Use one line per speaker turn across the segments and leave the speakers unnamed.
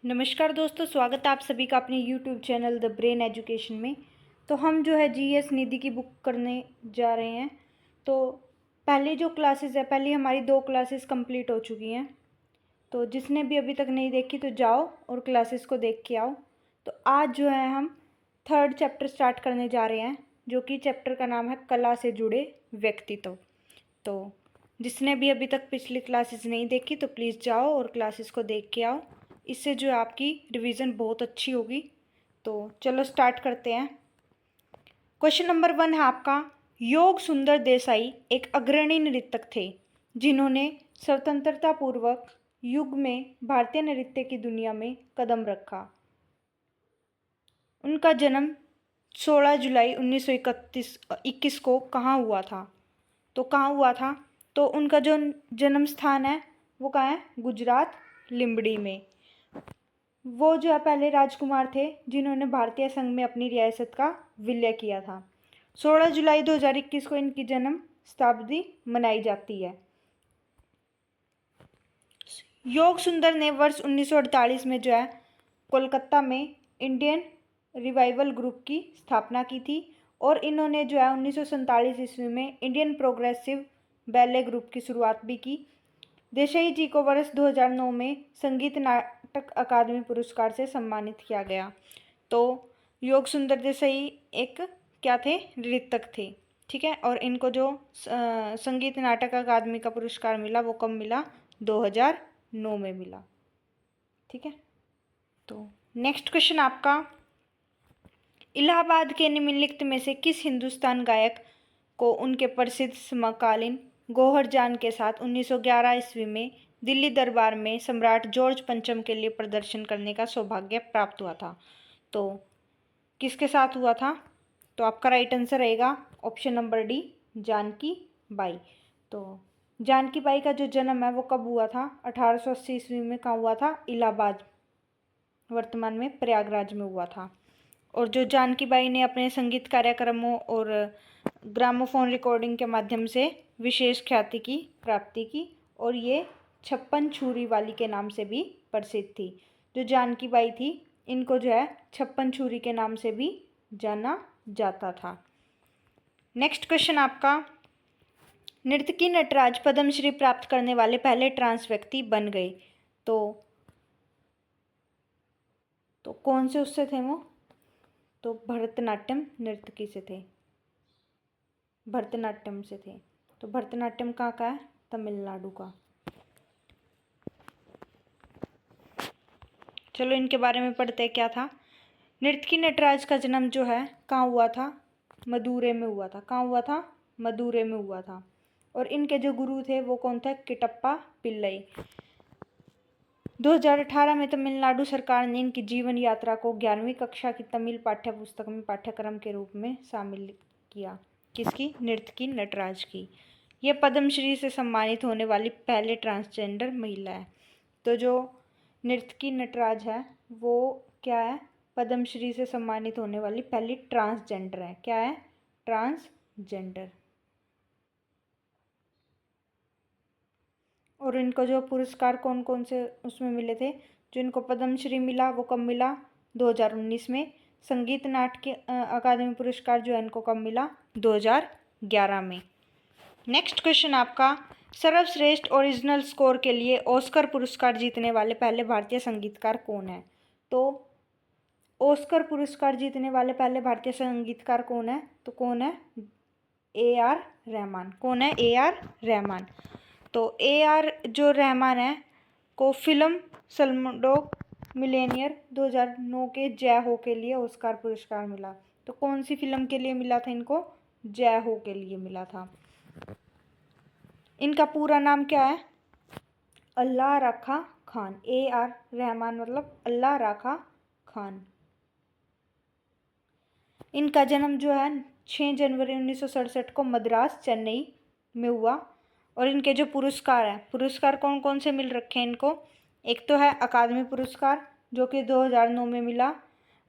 नमस्कार दोस्तों, स्वागत है आप सभी का अपने YouTube channel the brain education में। तो हम जो है जीएस निधि की बुक करने जा रहे हैं। तो पहली जो क्लासेस है, पहली हमारी 2 क्लासेस कंप्लीट हो चुकी हैं। तो जिसने भी अभी तक नहीं देखी तो जाओ और क्लासेस को देख के आओ। तो आज जो है हम 3rd चैप्टर स्टार्ट करने जा रहे हैं, जो कि चैप्टर का नाम है कला से जुड़े व्यक्तित्व। तो जिसने भी अभी तक पिछली क्लासेस नहीं देखी तो प्लीज़ जाओ और क्लासेस को देख के आओ। इससे जो है आपकी रिवीजन बहुत अच्छी होगी। तो चलो स्टार्ट करते हैं। क्वेश्चन नंबर 1 है आपका, योग सुंदर देसाई एक अग्रणी नृत्यक थे जिन्होंने स्वतंत्रता पूर्वक युग में भारतीय नृत्य की दुनिया में कदम रखा। उनका जन्म 16 जुलाई 1921 को कहाँ हुआ था? तो कहाँ हुआ था? तो उनका जो जन्म स्थान है वो कहाँ है? गुजरात, लिम्बड़ी में। वो जो है पहले राजकुमार थे जिन्होंने भारतीय संघ में अपनी रियासत का विलय किया था। 16 जुलाई 2021 को इनकी जन्म शताब्दी मनाई जाती है। योग सुंदर ने वर्ष 1948 में जो है कोलकाता में इंडियन रिवाइवल ग्रुप की स्थापना की थी और इन्होंने जो है 1947 ईस्वी में इंडियन प्रोग्रेसिव बैले ग्रुप की शुरुआत भी की। देसाई जी को वर्ष 2009 में संगीत नाटक अकादमी पुरस्कार से सम्मानित किया गया। तो योग सुंदर देसाई एक क्या थे? नृत्यक थे, ठीक है। और इनको जो संगीत नाटक अकादमी का पुरस्कार मिला वो कब मिला? 2009 में मिला, ठीक है। तो नेक्स्ट क्वेश्चन आपका, इलाहाबाद के निम्नलिखित में से किस हिंदुस्तान गायक को उनके प्रसिद्ध समकालीन गौहर जान के साथ 1911 ईस्वी में दिल्ली दरबार में सम्राट जॉर्ज पंचम के लिए प्रदर्शन करने का सौभाग्य प्राप्त हुआ था? तो किसके साथ हुआ था? तो आपका राइट आंसर रहेगा option number D, Janaki Bai. तो जानकी बाई का जो जन्म है वो कब हुआ था? 1880 ईस्वी में कहाँ हुआ था? इलाहाबाद, वर्तमान में प्रयागराज में हुआ था। और जो जानकी बाई ने अपने संगीत कार्यक्रमों और ग्रामोफोन रिकॉर्डिंग के माध्यम से विशेष ख्याति की प्राप्ति की और ये 56 छुरी वाली के नाम से भी प्रसिद्ध थी। जो जानकी बाई थी इनको जो है 56 छुरी के नाम से भी जाना जाता था। नेक्स्ट क्वेश्चन आपका, नर्तकी नटराज पद्मश्री प्राप्त करने वाले पहले ट्रांस व्यक्ति बन गए। तो कौन से उससे थे वो? तो भरतनाट्यम नर्तकी से थे, भरतनाट्यम से थे। तो भरतनाट्यम कहाँ का है? तमिलनाडु का। चलो इनके बारे में पढ़ते हैं क्या था। नर्तकी नटराज का जन्म जो है कहाँ हुआ था? मदुरै में हुआ था। कहाँ हुआ था? मदुरै में हुआ था। और इनके जो गुरु थे वो कौन थे? किटप्पा पिल्लई। 2018 में तमिलनाडु सरकार ने इनकी जीवन यात्रा को 11वीं कक्षा की तमिल पाठ्य पुस्तक में पाठ्यक्रम के रूप में शामिल किया। किसकी? नर्तकी नटराज की। यह पद्मश्री से सम्मानित होने वाली पहले ट्रांसजेंडर महिला है। तो जो नर्तकी नटराज है वो क्या है? पद्मश्री से सम्मानित होने वाली पहली ट्रांसजेंडर है। क्या है? ट्रांसजेंडर। और इनको जो पुरस्कार कौन कौन से उसमें मिले थे? जो इनको पद्मश्री मिला वो कब मिला? 2019 में। संगीत नाटक अकादमी पुरस्कार जो है इनको कब मिला? 2011 में। नेक्स्ट क्वेश्चन आपका, सर्वश्रेष्ठ ओरिजिनल स्कोर के लिए ऑस्कर पुरस्कार जीतने वाले पहले भारतीय संगीतकार कौन है? तो ऑस्कर पुरस्कार जीतने वाले पहले भारतीय संगीतकार कौन है? तो कौन है? AR रहमान। कौन है? AR रहमान। तो AR जो रहमान है को फिल्म स्लमडॉग मिलियनेयर 2009 के जय हो के लिए ऑस्कर पुरस्कार मिला। तो कौन सी फिल्म के लिए मिला था इनको? जय हो के लिए मिला था। इनका पूरा नाम क्या है? अल्लाह रखा खान। AR रहमान मतलब अल्लाह रखा खान। इनका जन्म जो है 6 जनवरी 1967 को मद्रास, चेन्नई में हुआ। और इनके जो पुरस्कार हैं, पुरस्कार कौन कौन से मिल रखे हैं इनको? एक तो है अकादमी पुरस्कार जो कि 2009 में मिला,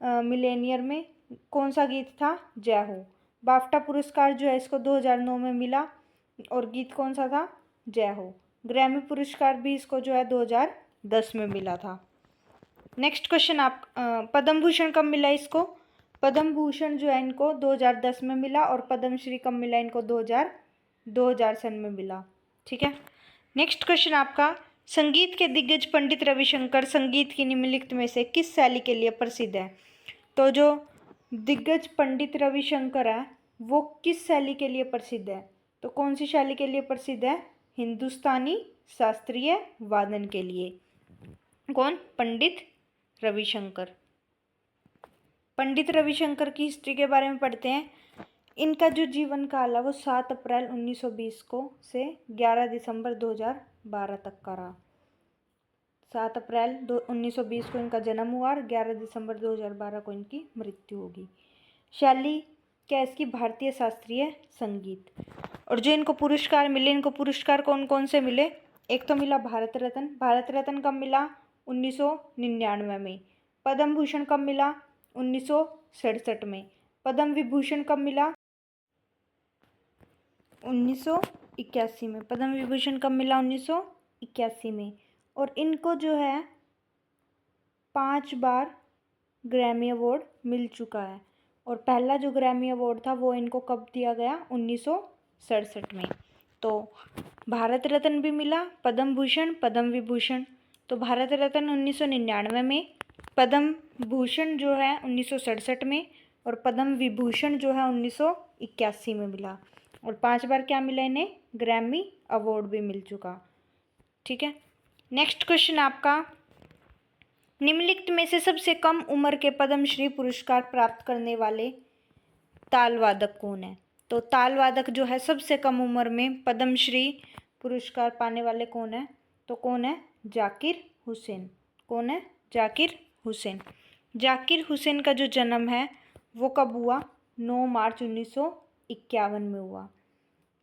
मिलेनियर में। कौन सा गीत था? जय हो। बाफ्टा पुरस्कार जो है इसको 2009 में मिला और गीत कौन सा था? जय हो। ग्रैमी पुरस्कार भी इसको जो है 2010 में मिला था। नेक्स्ट क्वेश्चन आप पद्म भूषण कब मिला इसको? पद्म भूषण जो है इनको 2010 में मिला और पद्म श्री कब मिला इनको? 2000 सन में मिला। ठीक है। नेक्स्ट क्वेश्चन आपका, संगीत के दिग्गज पंडित रविशंकर संगीत की निम्नलिखित में से किस शैली के लिए प्रसिद्ध है? तो जो दिग्गज पंडित रविशंकर है वो किस शैली के लिए प्रसिद्ध है? तो कौन सी शैली के लिए प्रसिद्ध है? हिंदुस्तानी शास्त्रीय वादन के लिए। कौन? पंडित रविशंकर। पंडित रविशंकर की हिस्ट्री के बारे में पढ़ते हैं। इनका जो जीवन काल है वो 7 अप्रैल 1920 को से 11 दिसंबर 2012 तक का रहा। 7 अप्रैल 1920 को इनका जन्म हुआ और 11 दिसंबर 2012 को इनकी मृत्यु होगी। शैली क्या है इसकी? भारतीय शास्त्रीय संगीत। और जो इनको पुरस्कार मिले, इनको पुरस्कार कौन कौन से मिले? एक तो मिला भारत रत्न। भारत रत्न कब मिला? 1999 में। पद्म भूषण कब मिला? 1967 में। पद्म विभूषण कब मिला? 1981 में। पद्म विभूषण कब मिला? 1981 में। और इनको जो है 5 बार ग्रैमी अवार्ड मिल चुका है। और पहला जो ग्रैमी अवार्ड था वो इनको कब दिया गया? 1967 में। तो भारत रत्न भी मिला, पद्म भूषण, पद्म विभूषण। तो भारत रत्न 1999 में, पद्म भूषण जो है 1967 में और पद्म विभूषण जो है 1981 में मिला। और 5 बार क्या मिला इन्हें? ग्रैमी अवार्ड भी मिल चुका। ठीक है। नेक्स्ट क्वेश्चन आपका, निम्नलिखित में से सबसे कम उम्र के पद्मश्री पुरस्कार प्राप्त करने वाले ताल वादक कौन है? तो ताल वादक जो है सबसे कम उम्र में पद्मश्री पुरस्कार पाने वाले कौन है? तो कौन है? जाकिर हुसैन। कौन है? जाकिर हुसैन। जाकिर हुसैन का जो जन्म है वो कब हुआ? 9 मार्च 1951 में हुआ।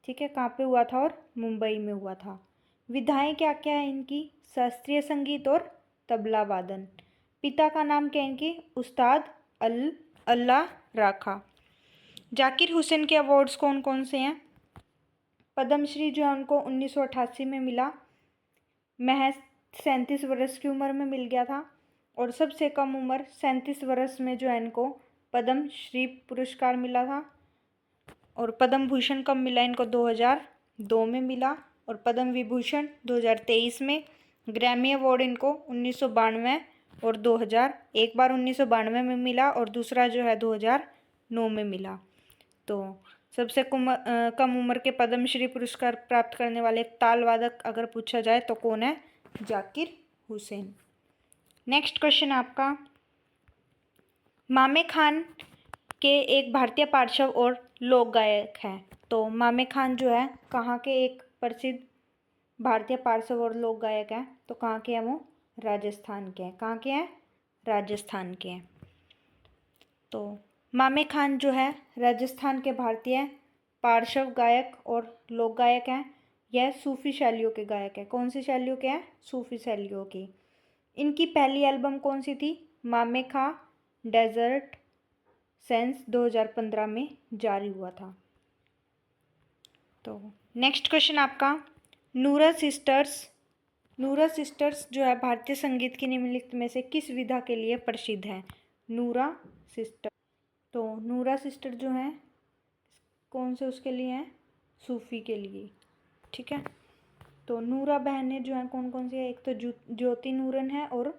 ठीक है। कहाँ पे हुआ था? और मुंबई में हुआ था। विधाएं क्या क्या है इनकी? शास्त्रीय संगीत और तबला वादन। पिता का नाम क्या है इनके? उस्ताद अल्लाह राखा। जाकिर हुसैन के अवार्ड्स कौन कौन से हैं? पद्मश्री जो है उनको 1988 में मिला, महज 37 वर्ष की उम्र में मिल गया था। और सबसे कम उम्र 37 वर्ष में जो है इनको पद्मश्री पुरस्कार मिला था। और पद्म भूषण कब मिला इनको? 2002 में मिला। और पद्म विभूषण 2023 में। ग्रैमी अवार्ड इनको 1992 और 2000, एक बार 1992 में मिला और दूसरा जो है 2009 में मिला। तो सबसे कम उम्र के पद्मश्री पुरस्कार प्राप्त करने वाले ताल वादक अगर पूछा जाए तो कौन है? जाकिर हुसैन। नेक्स्ट क्वेश्चन आपका, मामे खान के एक भारतीय पार्श्व और लोक गायक हैं। तो मामे खान जो है कहाँ के एक प्रसिद्ध भारतीय पार्श्व और लोक गायक हैं? तो कहाँ के हैं वो? राजस्थान के हैं। कहाँ के हैं? राजस्थान के हैं। तो मामे खान जो है राजस्थान के भारतीय पार्श्व गायक और लोक गायक हैं। यह सूफी शैलियों के गायक हैं। कौन सी शैलियों के हैं? सूफी शैलियों की। इनकी पहली एल्बम कौन सी थी? मामे खां डेजर्ट सेंस 2015 में जारी हुआ था। तो नेक्स्ट क्वेश्चन आपका, नूरा सिस्टर्स जो है भारतीय संगीत की निम्नलिखित में से किस विधा के लिए प्रसिद्ध है? नूरा सिस्टर। तो नूरा सिस्टर जो है कौन से उसके लिए हैं? सूफी के लिए। ठीक है। तो नूरा बहनें जो हैं कौन कौन सी है? एक तो ज्योति नूरन है और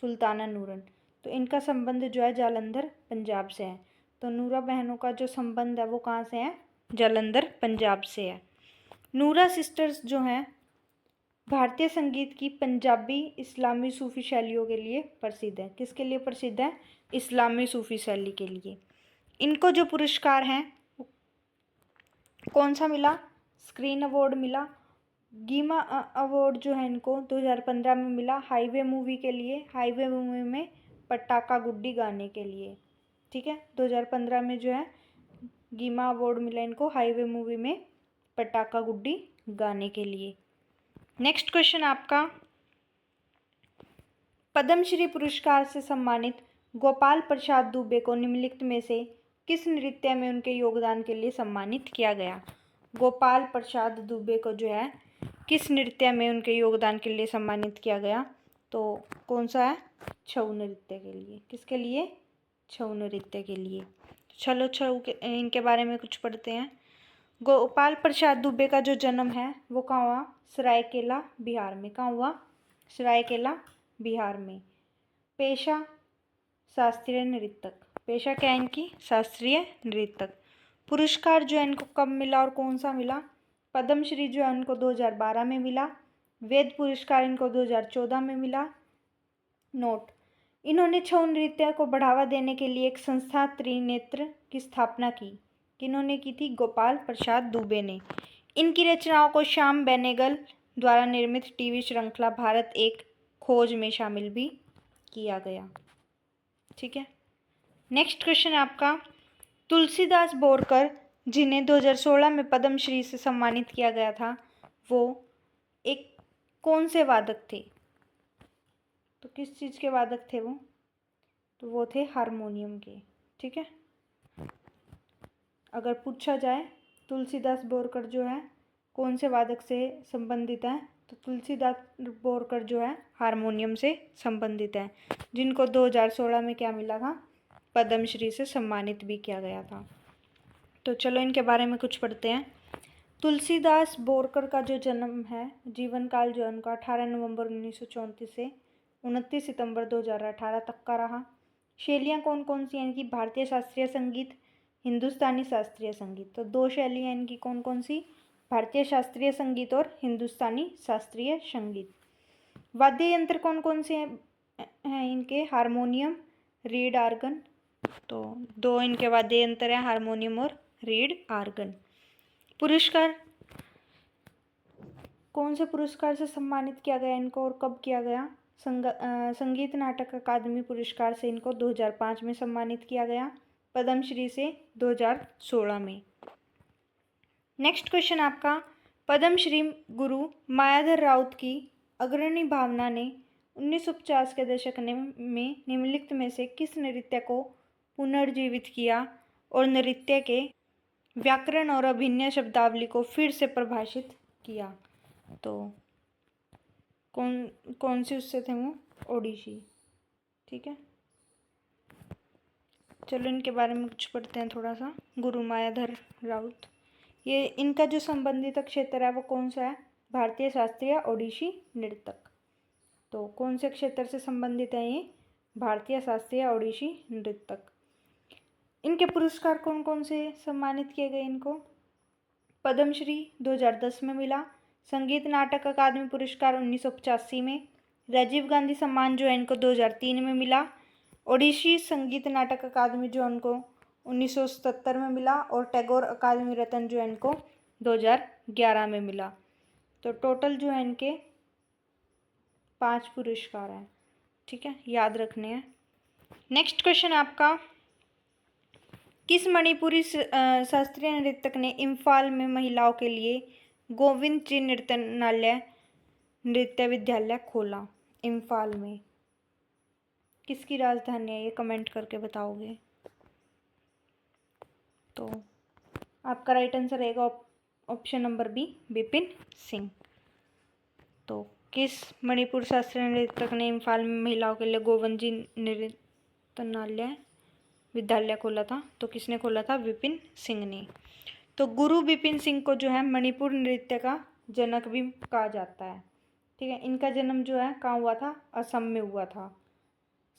सुल्ताना नूरन। तो इनका संबंध जो है जालंधर पंजाब से है। तो नूरा बहनों का जो संबंध है वो कहाँ से है? जालंधर पंजाब से है। नूरा सिस्टर्स जो हैं भारतीय संगीत की पंजाबी इस्लामी सूफी शैलियों के लिए प्रसिद्ध है। किसके लिए प्रसिद्ध है? इस्लामी सूफी शैली के लिए। इनको जो पुरस्कार हैं कौन सा मिला? स्क्रीन अवार्ड मिला। गीमा अवार्ड जो है इनको 2015 में मिला हाईवे मूवी के लिए। हाईवे मूवी में पटाका गुड्डी गाने के लिए। ठीक है। 2015 में जो है गीमा अवार्ड मिला इनको हाईवे मूवी में पटाका गुड्डी गाने के लिए। नेक्स्ट क्वेश्चन आपका, पद्मश्री पुरस्कार से सम्मानित गोपाल प्रसाद दुबे को निम्नलिखित में से किस नृत्य में उनके योगदान के लिए सम्मानित किया गया? गोपाल प्रसाद दुबे को जो है किस नृत्य में उनके योगदान के लिए सम्मानित किया गया? तो कौन सा है? छऊ नृत्य के लिए। किसके लिए? छऊ नृत्य के लिए। चलो छऊ के इनके बारे में कुछ पढ़ते हैं। गोपाल प्रसाद दुबे का जो जन्म है वो कहाँ हुआ? सरायकेला बिहार में। कहाँ हुआ? सरायकेला बिहार में। पेशा शास्त्रीय नृतक। पेशा क्या है इनकी? शास्त्रीय नृतक। पुरस्कार जो है इनको कब मिला और कौन सा मिला? पद्मश्री जो है इनको 2012 में मिला। वेद पुरस्कार इनको 2014 में मिला। नोट: इन्होंने छऊ नृत्य को बढ़ावा देने के लिए एक संस्था त्रिनेत्र की स्थापना की। किन्होंने की थी? गोपाल प्रसाद दुबे ने। इनकी रचनाओं को श्याम बेनेगल द्वारा निर्मित टीवी श्रृंखला भारत एक खोज में शामिल भी किया गया। ठीक है। नेक्स्ट क्वेश्चन है आपका, तुलसीदास बोरकर जिन्हें 2016 में पद्मश्री से सम्मानित किया गया था, वो एक कौन से वादक थे? तो किस चीज़ के वादक थे वो? तो वो थे हारमोनियम के। ठीक है। अगर पूछा जाए तुलसीदास बोरकर जो है कौन से वादक से संबंधित है, तो तुलसीदास बोरकर जो है हारमोनियम से संबंधित है, जिनको 2016 में क्या मिला था? पद्मश्री से सम्मानित भी किया गया था। तो चलो इनके बारे में कुछ पढ़ते हैं। तुलसीदास बोरकर का जो जन्म है, जीवन काल जो है उनका 18 नवंबर 1934 से 29 सितंबर 2018 तक का रहा। शैलियाँ कौन कौन सी हैं इनकी? भारतीय शास्त्रीय संगीत, हिंदुस्तानी शास्त्रीय संगीत। तो दो शैलियाँ इनकी कौन कौन सी? भारतीय शास्त्रीय संगीत और हिंदुस्तानी शास्त्रीय संगीत। वाद्य यंत्र कौन कौन से हैं इनके? Harmonium, reed, organ. तो दो इनके वाद्य यंत्र हैं, हारमोनियम और रीड आर्गन। पुरस्कार कौन से पुरस्कार से सम्मानित किया गया इनको और कब किया गया? संगीत नाटक अकादमी पुरस्कार से इनको 2005 में सम्मानित किया गया, पद्मश्री से 2016 में। नेक्स्ट क्वेश्चन आपका, पद्मश्री गुरु मायाधर राउत की अग्रणी भावना ने 1950 के दशक में निम्नलिखित में से किस नृत्य को पुनर्जीवित किया और नृत्य के व्याकरण और अभिनय शब्दावली को फिर से परिभाषित किया? तो कौन सी उससे थे वो? ओडिसी। ठीक है। चलो इनके बारे में कुछ पढ़ते हैं थोड़ा सा। गुरु मायाधर राउत, ये इनका जो संबंधित क्षेत्र है वो कौन सा है? भारतीय शास्त्रीय ओडिसी नृतक। तो कौन से क्षेत्र से संबंधित है ये? भारतीय शास्त्रीय ओडिसी नृतक। इनके पुरस्कार कौन कौन से सम्मानित किए गए इनको? पद्मश्री 2010 में मिला, संगीत नाटक अकादमी पुरस्कार 1985 में, राजीव गांधी सम्मान जो है इनको 2003 में मिला, ओडिसी संगीत नाटक अकादमी जो उनको 1977 में मिला, और टैगोर अकादमी रत्न जो है इनको 2011 में मिला। तो टोटल जो है इनके 5 पुरस्कार हैं। ठीक है, याद रखने हैं। नेक्स्ट क्वेश्चन आपका, किस मणिपुरी शास्त्रीय नृतक ने इम्फाल में महिलाओं के लिए गोविंद जी नृत्य विद्यालय खोला? इम्फाल में किसकी राजधानी है, ये कमेंट करके बताओगे। तो आपका राइट आंसर रहेगा option number B, Vipin Singh. तो किस मणिपुर शास्त्रीय नृतक ने इम्फाल में महिलाओं के लिए गोविंद जी नृत्य विद्यालय खोला था? तो किसने खोला था? विपिन सिंह ने। तो गुरु विपिन सिंह को जो है मणिपुर नृत्य का जनक भी कहा जाता है। ठीक है, इनका जन्म जो है कहाँ हुआ था? असम में हुआ था।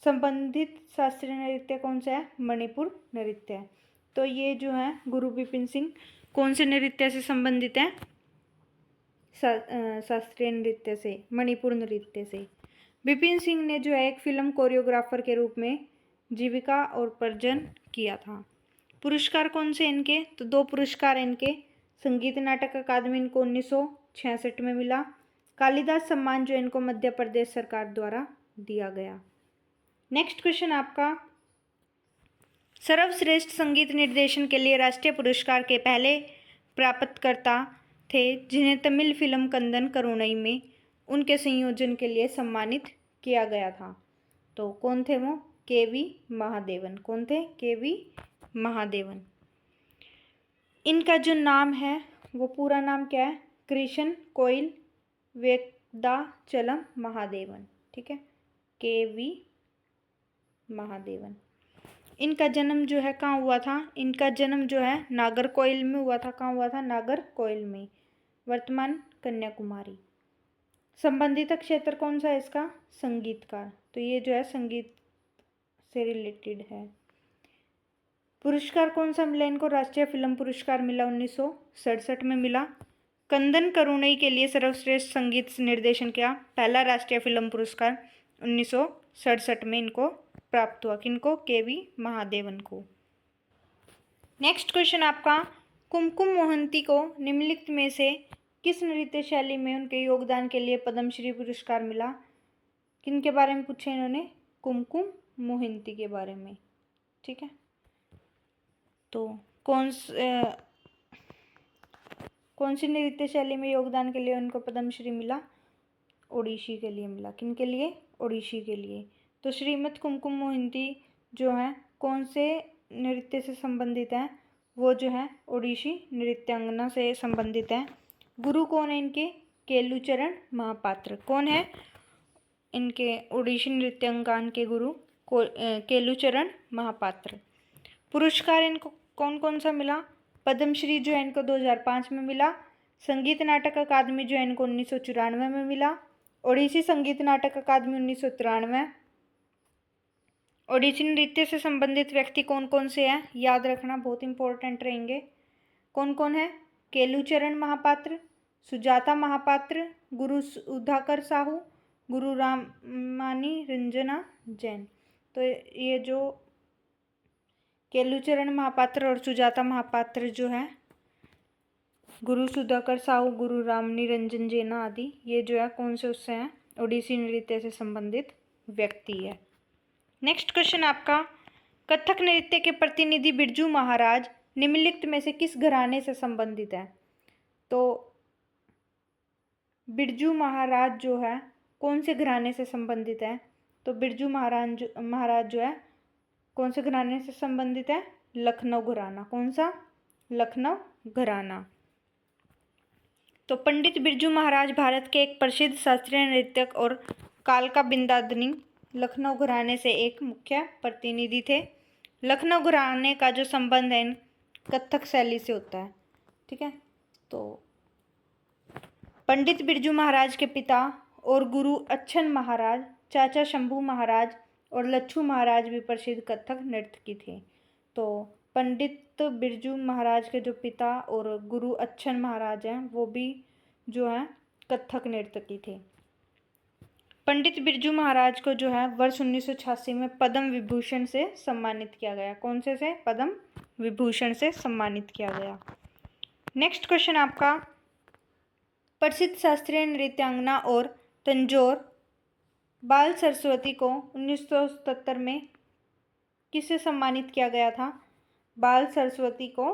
संबंधित शास्त्रीय नृत्य कौन सा है? मणिपुर नृत्य है। तो ये जो है गुरु विपिन सिंह कौन से नृत्य से संबंधित है? शास्त्रीय नृत्य से, मणिपुर नृत्य से। विपिन सिंह ने जो है एक फिल्म कोरियोग्राफर के रूप में जीविका और उपार्जन किया था। पुरस्कार कौन से इनके? तो 2 पुरस्कार इनके, संगीत नाटक अकादमी इनको 1966 में मिला, कालिदास सम्मान जो इनको मध्य प्रदेश सरकार द्वारा दिया गया। नेक्स्ट क्वेश्चन आपका, सर्वश्रेष्ठ संगीत निर्देशन के लिए राष्ट्रीय पुरस्कार के पहले प्राप्तकर्ता थे जिन्हें तमिल फिल्म कंदन करुणई में उनके संयोजन के लिए सम्मानित किया गया था। तो कौन थे वो? के.वी. महादेवन। कौन थे? के.वी. महादेवन। इनका जो नाम है वो पूरा नाम क्या है? कृष्ण कोइल वेदाचलम महादेवन। ठीक है, के.वी. महादेवन। इनका जन्म जो है कहाँ हुआ था? इनका जन्म जो है नागरकोइल में हुआ था। कहाँ हुआ था? नागरकोइल में, वर्तमान कन्याकुमारी। संबंधित क्षेत्र कौन सा है इसका? संगीत का। तो ये जो है संगीत से रिलेटेड है। पुरस्कार कौन सा मिला इनको? राष्ट्रीय फिल्म पुरस्कार मिला 1967 में मिला। कंदन करुणई के लिए सर्वश्रेष्ठ संगीत निर्देशन किया, पहला राष्ट्रीय फिल्म पुरस्कार 1967 में इनको प्राप्त हुआ। किनको? के.वी. महादेवन को। नेक्स्ट क्वेश्चन आपका, कुमकुम मोहंती को निम्नलिखित में से किस नृत्य शैली में उनके योगदान के लिए पद्मश्री पुरस्कार मिला? किनके बारे में पूछे इन्होंने? कुमकुम मोहंती के बारे में। ठीक है, तो कौन सी नृत्य शैली में योगदान के लिए उनको पद्मश्री मिला? ओडिसी के लिए मिला। किन के लिए? ओडिसी के लिए। तो श्रीमती कुमकुम मोहंती जो है कौन से नृत्य से संबंधित है? वो जो है ओडिसी नृत्यांगना से संबंधित है। गुरु कौन है इनके? केलुचरण महापात्र। कौन है इनके ओडिसी नृत्यांगन के गुरु? केलुचरण महापात्र। पुरस्कार इनको कौन कौन सा मिला? पद्मश्री जो है इनको 2005 में मिला। संगीत नाटक अकादमी जो है इनको 1994 में मिला। ओडिसी संगीत नाटक अकादमी 1993। ओडिसी नृत्य से संबंधित व्यक्ति कौन कौन से हैं? याद रखना, बहुत इंपॉर्टेंट रहेंगे। कौन कौन है? केलुचरण महापात्र, सुजाता महापात्र, गुरु सुधाकर साहू, गुरु रामानी रंजना जैन। तो ये जो केलुचरण महापात्र और सुजाता महापात्र जो है, गुरु सुधाकर साहू, गुरु रामनी रंजन जैना आदि, ये जो है कौन से उससे हैं? ओडिसी नृत्य से संबंधित व्यक्ति है। नेक्स्ट क्वेश्चन आपका, कथक नृत्य के प्रतिनिधि बिरजू महाराज निम्नलिखित में से किस घराने से संबंधित है? तो बिरजू महाराज जो है कौन से घराने से संबंधित है? तो बिरजू महाराज जो है कौन से घराने से संबंधित है? लखनऊ घराना। कौन सा? लखनऊ घराना। तो पंडित बिरजू महाराज भारत के एक प्रसिद्ध शास्त्रीय नृत्यक और कालका बिंदादनी लखनऊ घराने से एक मुख्य प्रतिनिधि थे। लखनऊ घराने का जो संबंध है कथक शैली से होता है। ठीक है, तो पंडित बिरजू महाराज के पिता और गुरु अच्छन महाराज, चाचा शंभू महाराज और लच्छू महाराज भी प्रसिद्ध कथक नर्तकी थे। तो पंडित बिरजू महाराज के जो पिता और गुरु अच्छन महाराज हैं वो भी जो है कथक नर्तकी थे। पंडित बिरजू महाराज को जो है वर्ष 1986 में पद्म विभूषण से सम्मानित किया गया। कौन से? पद्म विभूषण से सम्मानित किया गया। नेक्स्ट क्वेश्चन आपका, प्रसिद्ध शास्त्रीय नृत्यांगना और तंजौर बाल सरस्वती को 1977 में किससे सम्मानित किया गया था? बाल सरस्वती को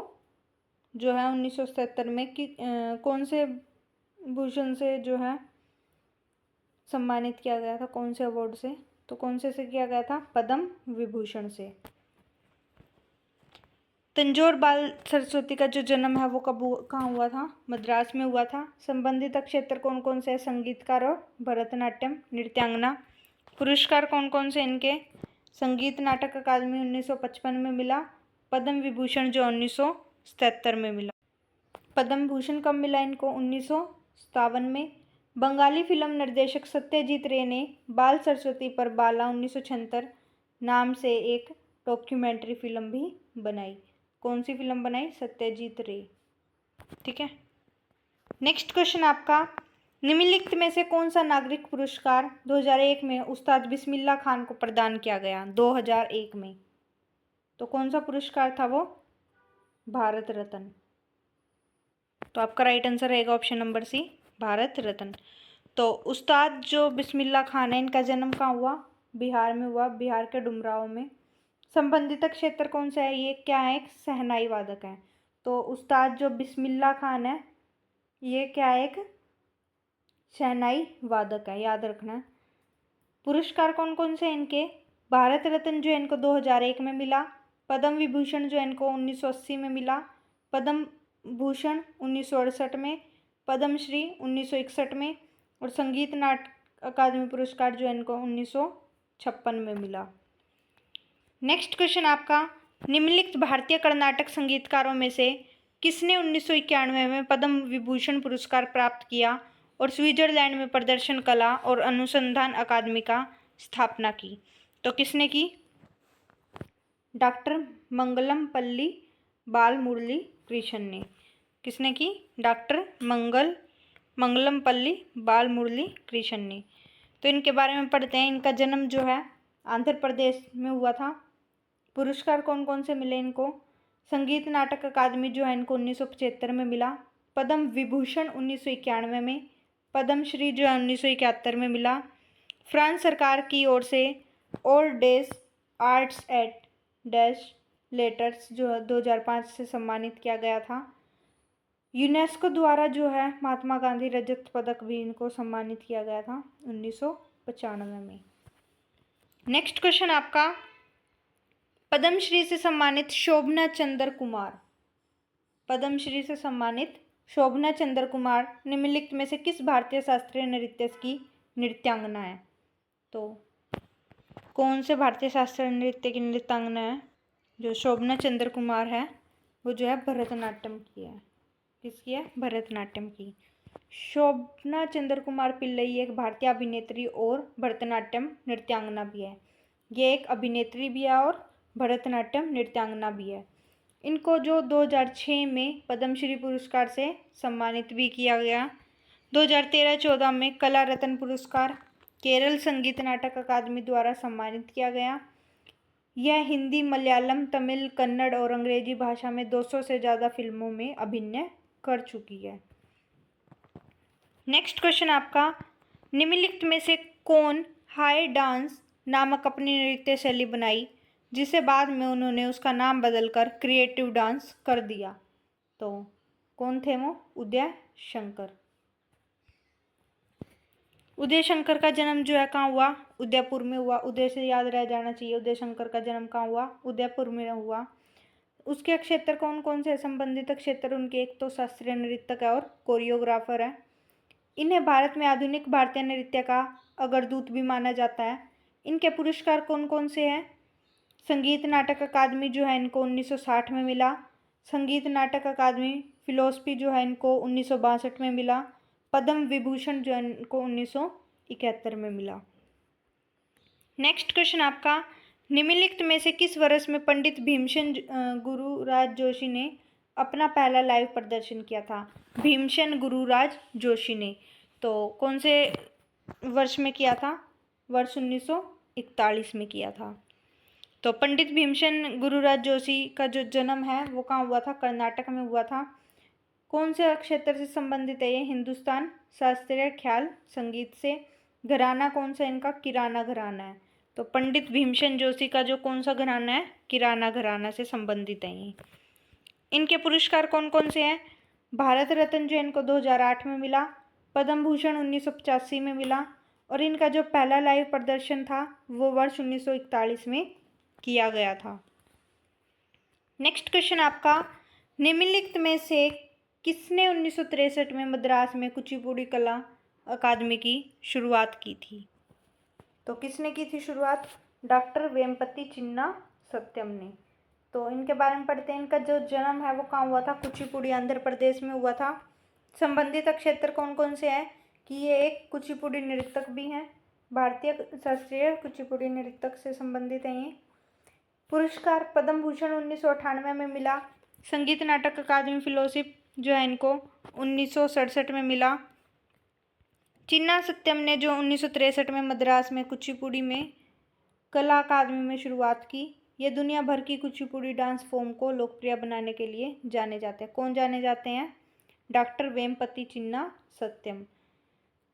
जो है 1977 में कौन से भूषण से जो है सम्मानित किया गया था? कौन से अवार्ड से? तो कौन से किया गया था? पद्म विभूषण से। तंजौर बाल सरस्वती का जो जन्म है वो कहाँ हुआ था? मद्रास में हुआ था। संबंधित क्षेत्र कौन कौन से? संगीतकार और भरतनाट्यम नृत्यांगना। पुरस्कार कौन कौन से इनके? संगीत नाटक अकादमी 1955 में मिला। पद्म विभूषण जो 1977 में मिला। पद्म भूषण कब मिला इनको? 1957 में। बंगाली फिल्म निर्देशक सत्यजीत रे ने बाल सरस्वती पर बाला 1976 नाम से एक डॉक्यूमेंट्री फिल्म भी बनाई। कौन सी फिल्म बनाई? सत्यजीत रे। ठीक है, नेक्स्ट क्वेश्चन आपका, निम्नलिखित में से कौन सा नागरिक पुरस्कार 2001 में उस्ताद बिस्मिल्लाह खान को प्रदान किया गया? 2001 में। तो कौन सा पुरस्कार था वो? भारत रत्न। तो आपका राइट आंसर रहेगा option number C, Bharat Ratna. तो उस्ताद जो बिस्मिल्लाह खान है इनका जन्म कहाँ हुआ? बिहार में हुआ, बिहार के डुमराव में। संबंधित क्षेत्र कौन सा है? ये क्या है? एक शहनाई वादक है। तो उस्ताद जो बिस्मिल्लाह खान है ये क्या है? एक शहनाई वादक है, याद रखना। पुरस्कार कौन कौन से इनके? भारत रत्न जो इनको 2001 में मिला। पद्म विभूषण जो इनको 1980 में मिला। पद्म भूषण 1968 में। पद्मश्री 1961 में। और संगीत नाटक अकादमी पुरस्कार जो है इनको 1956 में मिला। नेक्स्ट क्वेश्चन आपका, निम्नलिखित भारतीय कर्नाटक संगीतकारों में से किसने 1991 में पद्म विभूषण पुरस्कार प्राप्त किया और स्विट्जरलैंड में प्रदर्शन कला और अनुसंधान अकादमी का स्थापना की? तो किसने की? डॉक्टर मंगलमपल्ली बालमुरली कृष्णन ने। किसने की? डॉक्टर मंगलमपल्ली बालमुरली कृष्णन ने। तो इनके बारे में पढ़ते हैं। इनका जन्म जो है आंध्र प्रदेश में हुआ था। पुरस्कार कौन कौन से मिले इनको? संगीत नाटक अकादमी जो है इनको 1975 में मिला। पद्म विभूषण 1991 में। पद्मश्री जो है 1971 में मिला। फ्रांस सरकार की ओर से और days arts at dash letters जो है 2005 से सम्मानित किया गया था। यूनेस्को द्वारा जो है महात्मा गांधी रजत पदक भी इनको सम्मानित किया गया था 1995 में। नेक्स्ट क्वेश्चन आपका, पद्मश्री से सम्मानित शोभना चंद्र कुमार। पद्मश्री से सम्मानित शोभना चंद्र कुमार निम्नलिखित में से किस भारतीय शास्त्रीय नृत्य की नृत्यांगना है? तो कौन से भारतीय शास्त्रीय नृत्य की नृत्यांगना है? जो शोभना चंद्र कुमार है वो जो है भरतनाट्यम की है। किसकी है? भरतनाट्यम की। शोभना चंद्र कुमार पिल्लई एक भारतीय अभिनेत्री और भरतनाट्यम नृत्यांगना भी है। ये एक अभिनेत्री भी है और भरतनाट्यम नृत्यांगना भी है। इनको जो 2006 में पद्मश्री पुरस्कार से सम्मानित भी किया गया। 2013-14 में कला रत्न पुरस्कार केरल संगीत नाटक अकादमी द्वारा सम्मानित किया गया। यह हिंदी, मलयालम, तमिल, कन्नड़ और अंग्रेजी भाषा में 200 से ज़्यादा फिल्मों में अभिनय कर चुकी है। नेक्स्ट क्वेश्चन आपका, निम्नलिखित में से कौन हाई डांस नामक अपनी नृत्य शैली बनाई जिसे बाद में उन्होंने उसका नाम बदलकर क्रिएटिव डांस कर दिया? तो कौन थे वो? उदय शंकर। उदय शंकर का जन्म जो है कहाँ हुआ? उदयपुर में हुआ। उदय से याद रह जाना चाहिए। उदय शंकर का जन्म कहाँ हुआ? उदयपुर में हुआ। उसके क्षेत्र कौन कौन से संबंधित क्षेत्र उनके? एक तो शास्त्रीय नृत्यक है और कोरियोग्राफर है। इन्हें भारत में आधुनिक भारतीय नृत्य का अग्रदूत भी माना जाता है। इनके पुरस्कार कौन कौन से हैं? संगीत नाटक अकादमी जो है इनको 1960 में मिला। संगीत नाटक अकादमी फिलोसफी जो है इनको 1962 में मिला। पद्म विभूषण जो है इनको 1971 में मिला। नेक्स्ट क्वेश्चन आपका, निम्नलिखित में से किस वर्ष में पंडित भीमसेन गुरुराज जोशी ने अपना पहला लाइव प्रदर्शन किया था? भीमसेन गुरुराज जोशी ने। तो कौन से वर्ष में किया था? वर्ष 1941 में किया था। तो पंडित भीमसेन गुरुराज जोशी का जो जन्म है वो कहाँ हुआ था? कर्नाटक में हुआ था। कौन से क्षेत्र से संबंधित है ये? हिंदुस्तान शास्त्रीय ख्याल संगीत से। घराना कौन सा इनका? किराना घराना है। तो पंडित भीमसेन जोशी का जो कौन सा घराना है? किराना घराना से संबंधित है ये। इनके पुरस्कार कौन कौन से हैं? भारत रत्न जो इनको 2008 में मिला। पद्म भूषण 1985 में मिला। और इनका जो पहला लाइव प्रदर्शन था वो वर्ष 1941 में किया गया था। नेक्स्ट क्वेश्चन आपका, निम्नलिखित में से किसने 1963 में मद्रास में कुचिपुड़ी कला अकादमी की शुरुआत की थी? तो किसने की थी शुरुआत? डॉक्टर वेम्पति चिन्ना सत्यम ने। तो इनके बारे में पढ़ते हैं। इनका जो जन्म है वो कहाँ हुआ था? कुचिपुड़ी आंध्र प्रदेश में हुआ था। संबंधित क्षेत्र कौन कौन से हैं? कि ये एक कुचिपुड़ी नृत्यक भी हैं। भारतीय शास्त्रीय कुचिपुड़ी नृत्यक से संबंधित हैं ये। पुरस्कार पद्म भूषण 1998 में मिला। संगीत नाटक अकादमी फेलोशिप जो है इनको 1967 में मिला। चिन्ना सत्यम ने जो 1963 में मद्रास में कुचिपुड़ी में कला अकादमी में शुरुआत की। ये दुनिया भर की कुचिपुड़ी डांस फॉर्म को लोकप्रिय बनाने के लिए जाने जाते हैं। कौन जाने जाते हैं? डॉक्टर वेम्पति चिन्ना सत्यम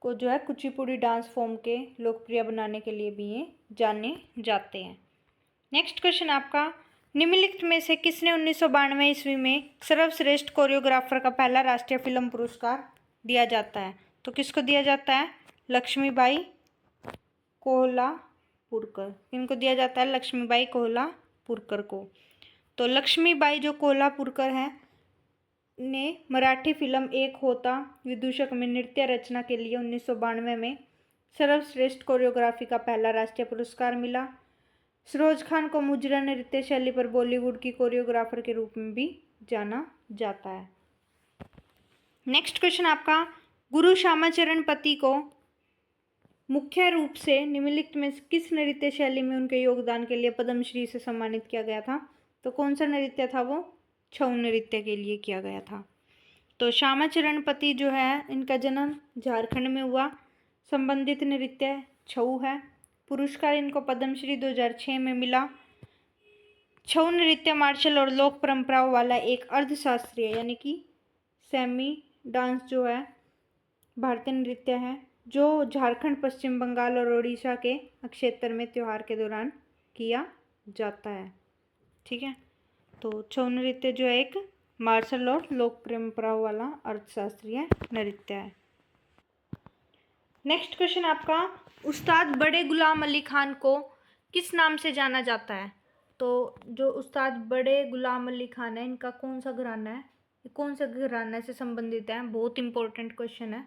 को जो है कुचिपुड़ी डांस फॉर्म के लोकप्रिय बनाने के लिए भी ये जाने जाते हैं। नेक्स्ट क्वेश्चन आपका, निम्नलिखित में से किसने 1992 ईस्वी में सर्वश्रेष्ठ कोरियोग्राफर का पहला राष्ट्रीय फिल्म पुरस्कार दिया जाता है? तो किसको दिया जाता है? लक्ष्मीबाई कोल्हापुरकर। इनको दिया जाता है? लक्ष्मीबाई कोल्हापुरकर को। तो लक्ष्मीबाई जो कोल्हापुरकर हैं ने मराठी फिल्म एक होता विदूषक में नृत्य रचना के लिए 1992 में सर्वश्रेष्ठ कोरियोग्राफी का पहला राष्ट्रीय पुरस्कार मिला। सरोज खान को मुजरा नृत्य शैली पर बॉलीवुड की कोरियोग्राफर के रूप में भी जाना जाता है। नेक्स्ट क्वेश्चन आपका, गुरु श्यामाचरण पति को मुख्य रूप से निम्नलिखित में किस नृत्य शैली में उनके योगदान के लिए पद्मश्री से सम्मानित किया गया था? तो कौन सा नृत्य था वो? छऊ नृत्य के लिए किया गया था। तो श्यामाचरण पति जो है, इनका जन्म झारखंड में हुआ। संबंधित नृत्य छऊ है। पुरस्कार इनको पद्मश्री 2006 में मिला। छऊ नृत्य मार्शल और लोक परंपराओं वाला एक अर्धशास्त्रीय यानी कि सेमी डांस जो है भारतीय नृत्य है, जो झारखंड, पश्चिम बंगाल और उड़ीसा के क्षेत्र में त्योहार के दौरान किया जाता है। ठीक है, तो छऊ नृत्य जो है एक मार्शल और लोक परंपराओं वाला अर्थशास्त्रीय नृत्य है। नेक्स्ट क्वेश्चन आपका, उस्ताद बड़े गुलाम अली खान को किस नाम से जाना जाता है? तो जो उस्ताद बड़े गुलाम अली खान है, इनका कौन सा घराना है, कौन सा घराना से संबंधित है? बहुत इंपॉर्टेंट क्वेश्चन है।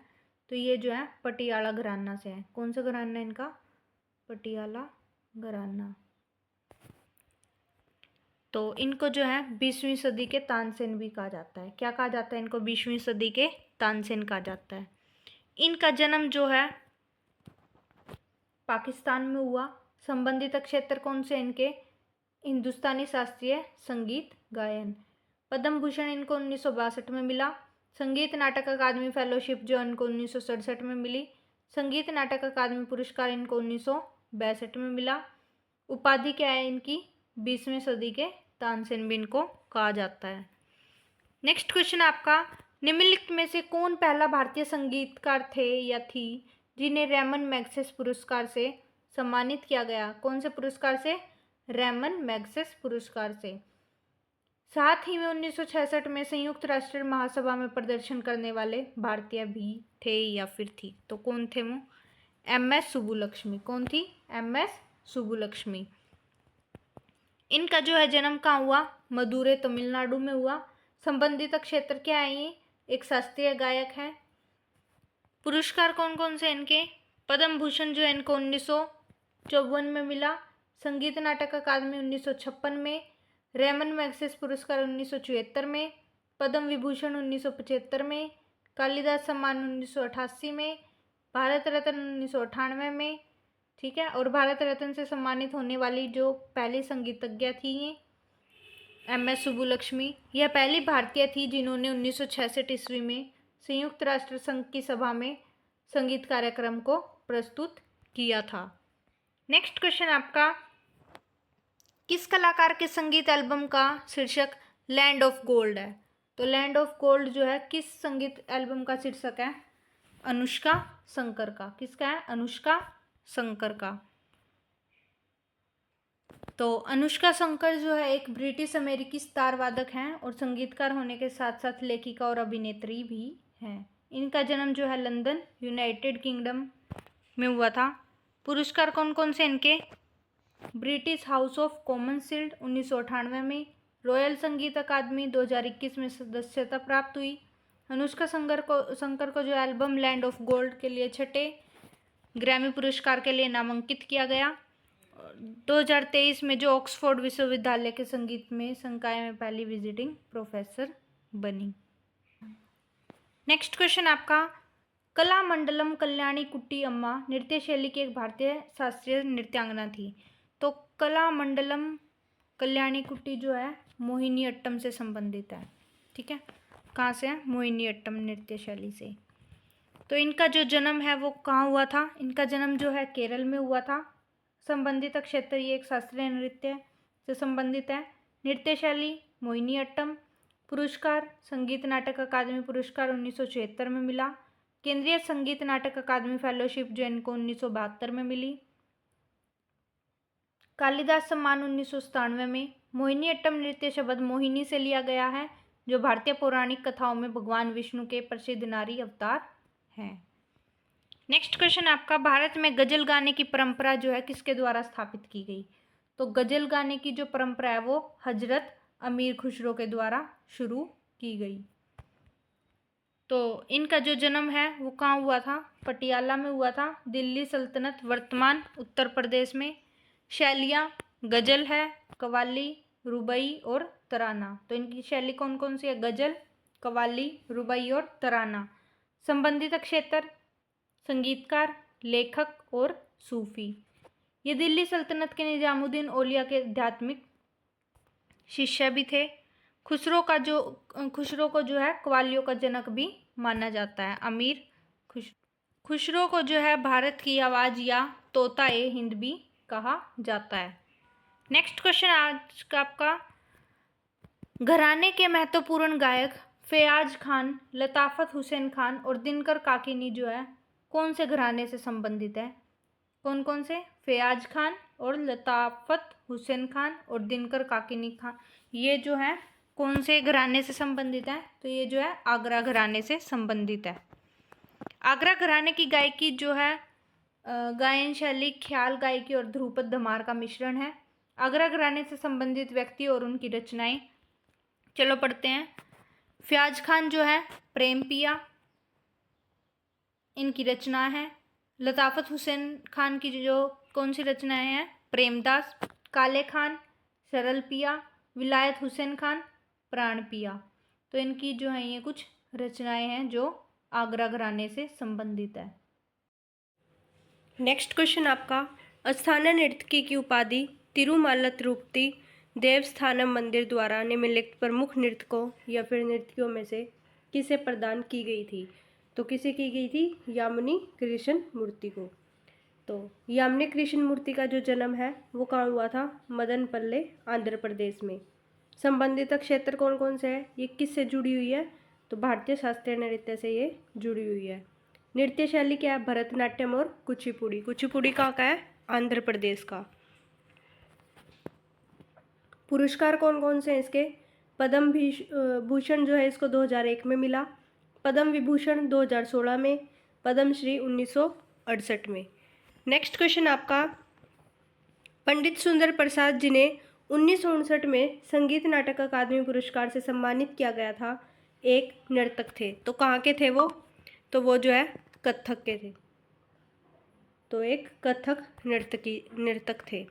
तो ये जो है पटियाला घराना से है। कौन सा घराना है इनका? पटियाला घराना। तो इनको जो है 20वीं सदी के तानसेन भी कहा जाता है। क्या कहा जाता है इनको? 20वीं सदी के तानसेन कहा जाता है। इनका जन्म जो है पाकिस्तान में हुआ। संबंधित क्षेत्र कौन से इनके? हिंदुस्तानी शास्त्रीय संगीत गायन। पद्म भूषण इनको 1962 में मिला। संगीत नाटक अकादमी फेलोशिप जो इनको 1967 में मिली। संगीत नाटक अकादमी पुरस्कार इनको 1962 में मिला। उपाधि क्या है इनकी? 20वीं सदी के तानसेन भी इनको कहा जाता है। नेक्स्ट क्वेश्चन आपका, निम्नलिखित में से कौन पहला भारतीय संगीतकार थे या थी जिन्हें रैमन मैग्सेस पुरस्कार से सम्मानित किया गया? कौन से पुरस्कार से? रैमन मैग्सेस पुरस्कार से। साथ ही में 1966 में संयुक्त राष्ट्र महासभा में प्रदर्शन करने वाले भारतीय भी थे या फिर थी? तो कौन थे वो? MS सुब्बुलक्ष्मी। कौन थी? MS सुब्बुलक्ष्मी। इनका जो है जन्म कहाँ हुआ? मदुरै, तमिलनाडु में हुआ। संबंधित क्षेत्र क्या है ये? एक शास्त्रीय गायक है। पुरस्कार कौन कौन से इनके? पद्म भूषण जो है इनको 1954 में मिला। संगीत नाटक अकादमी 1956 में। रैमन मैग्सेस पुरस्कार 1974 में। पद्म विभूषण 1975 में। कालिदास सम्मान 1988 में। भारत रत्न 1998 में। ठीक है, और भारत रत्न से सम्मानित होने वाली जो पहली संगीतज्ञ थी ये MS सुब्बुलक्ष्मी। यह पहली भारतीय थी जिन्होंने 1966 ईस्वी में संयुक्त राष्ट्र संघ की सभा में संगीत कार्यक्रम को प्रस्तुत किया था। नेक्स्ट क्वेश्चन आपका, किस कलाकार के संगीत एल्बम का शीर्षक लैंड ऑफ गोल्ड है? तो लैंड ऑफ गोल्ड जो है किस संगीत एल्बम का शीर्षक है? अनुष्का शंकर का। किसका है? अनुष्का शंकर का। तो अनुष्का शंकर जो है एक ब्रिटिश अमेरिकी सितार वादक हैं और संगीतकार होने के साथ साथ लेखिका और अभिनेत्री भी हैं। इनका जन्म जो है लंदन, यूनाइटेड किंगडम में हुआ था। पुरस्कार कौन कौन से इनके? British house of Commons shield 1998 में। रॉयल संगीत अकादमी 2021 में सदस्यता प्राप्त हुई। अनुष्का शंकर को जो एल्बम लैंड ऑफ गोल्ड के लिए 6ठे ग्रैमी पुरस्कार के लिए नामांकित किया गया। 2023 में जो ऑक्सफोर्ड विश्वविद्यालय के संगीत में संकाय में पहली विजिटिंग प्रोफेसर बनी। नेक्स्ट क्वेश्चन आपका, कलामंडलम कल्याणी कुट्टी अम्मा नृत्य शैली की एक भारतीय शास्त्रीय नृत्यांगना थी। तो कलामंडलम कल्याणी कुट्टी जो है मोहिनी अट्टम से संबंधित है। ठीक है, कहाँ से है? मोहिनी अट्टम नृत्य शैली से। तो इनका जो जन्म है वो कहाँ हुआ था? इनका जन्म जो है केरल में हुआ था। संबंधित क्षेत्र ये एक शास्त्रीय नृत्य से संबंधित है। नृत्य शैली मोहिनी अट्टम। पुरस्कार संगीत नाटक अकादमी पुरस्कार 1976 में मिला। केंद्रीय संगीत नाटक अकादमी फेलोशिप जो इनको 1972 में मिली। कालिदास सम्मान 1997 में। मोहिनी अट्टम नृत्य शब्द मोहिनी से लिया गया है जो भारतीय पौराणिक कथाओं में भगवान विष्णु के प्रसिद्ध नारी अवतार हैं। नेक्स्ट क्वेश्चन आपका, भारत में गजल गाने की परंपरा जो है किसके द्वारा स्थापित की गई? तो गजल गाने की जो परंपरा है वो हजरत अमीर खुसरो के द्वारा शुरू की गई। तो इनका जो जन्म है वो कहाँ हुआ था? पटियाला में हुआ था, दिल्ली सल्तनत वर्तमान उत्तर प्रदेश में। शैलियाँ गज़ल है, कव्वाली, रुबाई और तराना। तो इनकी शैली कौन कौन सी है? गज़ल, कव्वाली, रुबाई और तराना। संबंधित क्षेत्र संगीतकार, लेखक और सूफी। ये दिल्ली सल्तनत के निजामुद्दीन औलिया के आध्यात्मिक शिष्य भी थे। खुसरो को जो है कव्वालियों का जनक भी माना जाता है। अमीर खुसरो को जो है भारत की आवाज़ या तोता ए हिंद भी कहा जाता है। नेक्स्ट क्वेश्चन आज का आपका, घराने के महत्वपूर्ण गायक फैयाज खान, लताफत हुसैन खान और दिनकर काकिनी जो है कौन से घराने से संबंधित है? कौन कौन से? फैयाज खान और लताफत हुसैन खान और दिनकर काकिनी खान, ये जो है कौन से घराने से संबंधित है? तो ये जो है आगरा घराने से संबंधित है। आगरा घराने की गायकी जो है गायन शैली ख्याल गायकी और ध्रुपद धमार का मिश्रण है। आगरा घराने से संबंधित व्यक्ति और उनकी रचनाएं, चलो पढ़ते हैं। फैयाज खान जो है प्रेम पिया इनकी रचना है। लताफत हुसैन खान की जो कौन सी रचनाएं हैं? प्रेमदास। काले खान सरल पिया, विलायत हुसैन खान प्राण पिया। तो इनकी जो है ये कुछ रचनाएं हैं जो आगरा घराने से संबंधित है।
नेक्स्ट क्वेश्चन आपका, अस्थाना नर्तकी की उपाधि तिरुमाला तिरुपति देवस्थानम मंदिर द्वारा निम्नलिखित प्रमुख नर्तकों या फिर नर्तकियों में से किसे प्रदान की गई थी? तो किसे की गई थी? यामिनी कृष्ण मूर्ति को। तो यामिनी कृष्ण मूर्ति का जो जन्म है वो कहाँ हुआ था? मदनपल्ले आंध्र प्रदेश में। संबंधित क्षेत्र कौन कौन से है? ये किससे जुड़ी हुई है? तो भारतीय शास्त्रीय नृत्य से ये जुड़ी हुई है। नृत्य शैली क्या है? भरतनाट्यम और कुचिपुड़ी। कुचिपुड़ी कहाँ का है? आंध्र प्रदेश का। पुरस्कार कौन कौन से हैं इसके? पद्म भूषण जो है इसको 2001 में मिला, पद्म विभूषण 2016 में, पद्मश्री 1968 में। नेक्स्ट क्वेश्चन आपका, पंडित सुंदर प्रसाद जिन्हें 1959 में संगीत नाटक अकादमी पुरस्कार से सम्मानित किया गया था, एक नर्तक थे। तो कहाँ के थे वो? तो वो जो है कथक के थे। तो एक कथक नर्तक थे।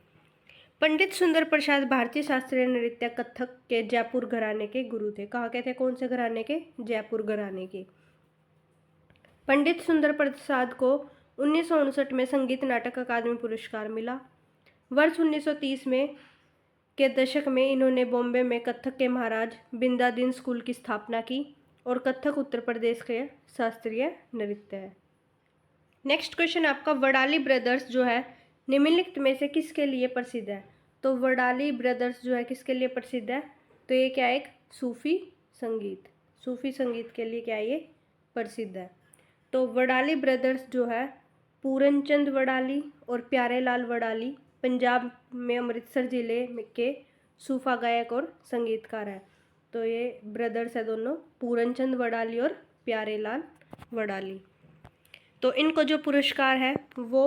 पंडित सुंदर प्रसाद भारतीय शास्त्रीय नृत्य कथक के जयपुर घराने के गुरु थे। कहाँ के थे? कौन से घराने के? जयपुर घराने के। पंडित सुंदर प्रसाद को 1959 में संगीत नाटक अकादमी पुरस्कार मिला। वर्ष 1930 में के दशक में इन्होंने बॉम्बे में कथक के महाराज बिंदादिन स्कूल की स्थापना की और कथक उत्तर प्रदेश के शास्त्रीय नृत्य है। नेक्स्ट क्वेश्चन आपका, वडाली ब्रदर्स जो है निम्नलिखित में से किसके लिए प्रसिद्ध है? तो वडाली ब्रदर्स जो है किसके लिए प्रसिद्ध है? तो ये क्या है? एक सूफी संगीत के लिए क्या है? ये प्रसिद्ध है। तो वडाली ब्रदर्स जो है पूरनचंद वडाली और प्यारेलाल वडाली पंजाब में अमृतसर जिले के सूफा गायक और संगीतकार है। तो ये ब्रदर्स है दोनों, पूरनचंद वडाली और प्यारेलाल वडाली। तो इनको जो पुरस्कार है वो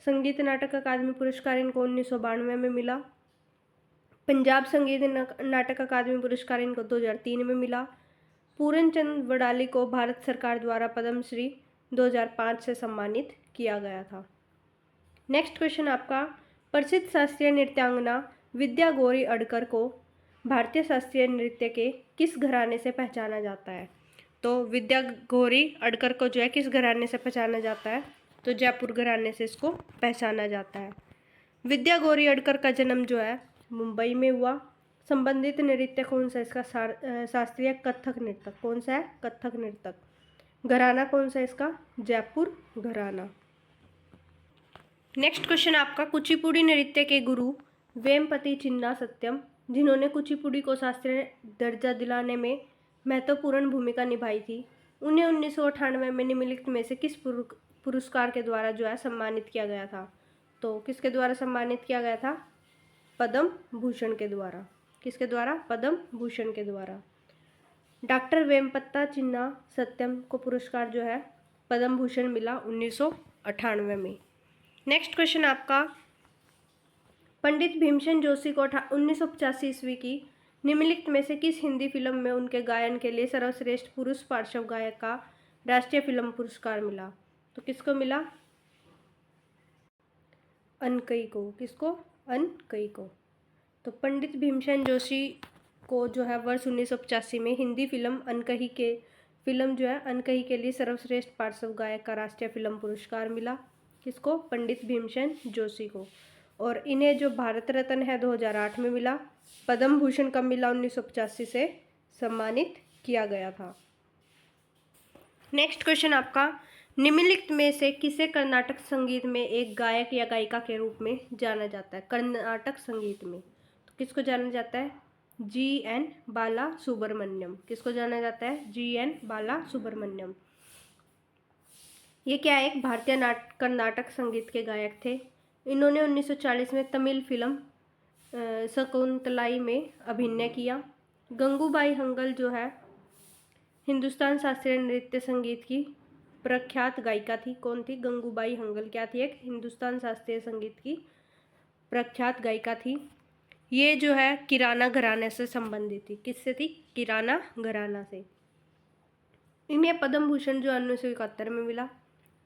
संगीत नाटक अकादमी पुरस्कार इनको 1992 में मिला। पंजाब संगीत नाटक अकादमी पुरस्कार इनको 2003 में मिला। पूरनचंद वडाली को भारत सरकार द्वारा पद्मश्री 2005 से सम्मानित किया गया था। नेक्स्ट क्वेश्चन आपका, प्रसिद्ध शास्त्रीय नृत्यांगना विद्या गौरी अडकर को भारतीय शास्त्रीय नृत्य के किस घराने से पहचाना जाता है? तो विद्या गौरी अडकर को जो है किस घराने से पहचाना जाता है? तो जयपुर घराने से इसको पहचाना जाता है। विद्या गौरी अडकर का जन्म जो है मुंबई में हुआ। संबंधित नृत्य कौन सा इसका? शास्त्रीय कथक नृतक। कौन सा है? कथक नृतक। घराना कौन सा इसका? जयपुर घराना। नेक्स्ट क्वेश्चन आपका, कुचिपुड़ी नृत्य के गुरु वेमपति चिन्ना सत्यम जिन्होंने कुचिपुड़ी को शास्त्रीय दर्जा दिलाने में महत्वपूर्ण भूमिका निभाई थी, उन्हें 1998 में निम्नलिखित में से किस पुरस्कार के द्वारा जो है सम्मानित किया गया था? तो किसके द्वारा सम्मानित किया गया था? पद्म भूषण के द्वारा। किसके द्वारा? पद्म भूषण के द्वारा। डॉक्टर वेमपत्ता चिन्ना सत्यम को पुरस्कार जो है पद्म भूषण मिला 1998 में। नेक्स्ट क्वेश्चन आपका, पंडित भीमसेन जोशी को 1985 ईस्वी की निम्नलिखित में से किस हिंदी फिल्म में उनके गायन के लिए सर्वश्रेष्ठ पुरुष पार्श्व गायक का राष्ट्रीय फिल्म पुरस्कार मिला? तो किसको मिला? अनकई को। किसको? अनकई को। तो पंडित भीमसेन जोशी को जो है वर्ष 1985 में हिंदी फिल्म अनकही के लिए सर्वश्रेष्ठ पार्श्व गायक का राष्ट्रीय फिल्म पुरस्कार मिला। किसको? पंडित भीमसेन जोशी को। और इन्हें जो भारत रत्न है 2008 में मिला। पद्म भूषण कब मिला? 1985 से सम्मानित किया गया था। नेक्स्ट क्वेश्चन आपका, निम्नलिखित में से किसे कर्नाटक संगीत में एक गायक या गायिका के रूप में जाना जाता है? कर्नाटक संगीत में तो किसको जाना जाता है? जी.एन. बाला सुब्रमण्यम। किसको जाना जाता है? जी.एन. बाला सुब्रमण्यम। ये क्या है? एक भारतीय कर्नाटक संगीत के गायक थे। इन्होंने 1940 में तमिल फिल्म शकुंतलाई में अभिनय किया। गंगूबाई हंगल जो है हिंदुस्तान शास्त्रीय नृत्य संगीत की प्रख्यात गायिका थी। कौन थी? गंगूबाई हंगल क्या थी? एक हिंदुस्तान शास्त्रीय संगीत की प्रख्यात गायिका थी। ये जो है किराना घराने से संबंधित थी। किससे थी? किराना घराना से। इन्हें पद्म भूषण जो 1971 में मिला,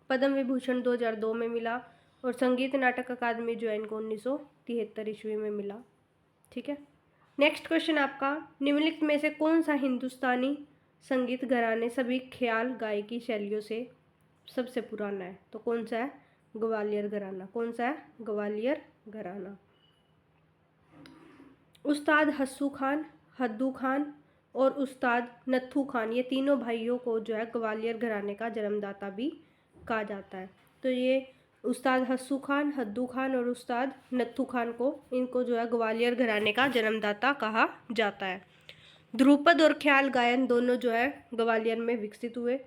पद्म विभूषण 2002 में मिला और संगीत नाटक अकादमी जो है इनको 1973 ईस्वी में मिला। ठीक है। नेक्स्ट क्वेश्चन आपका, निम्नलिखित में से कौन सा हिंदुस्तानी संगीत घराने सभी ख्याल गायकी शैलियों से सबसे पुराना है? तो कौन सा है? ग्वालियर घराना। कौन सा है? ग्वालियर घराना। उस्ताद हस्सू खान, हद्दू खान और उस्ताद नत्थू खान, ये तीनों भाइयों को जो है ग्वालियर घराने का जन्मदाता भी कहा जाता है। तो ये उस्ताद हस्सू खान, हद्दू खान और उस्ताद नत्थू खान को, इनको जो है ग्वालियर घराने का जन्मदाता कहा जाता है। ध्रुपद और ख्याल गायन दोनों जो है ग्वालियर में विकसित हुए।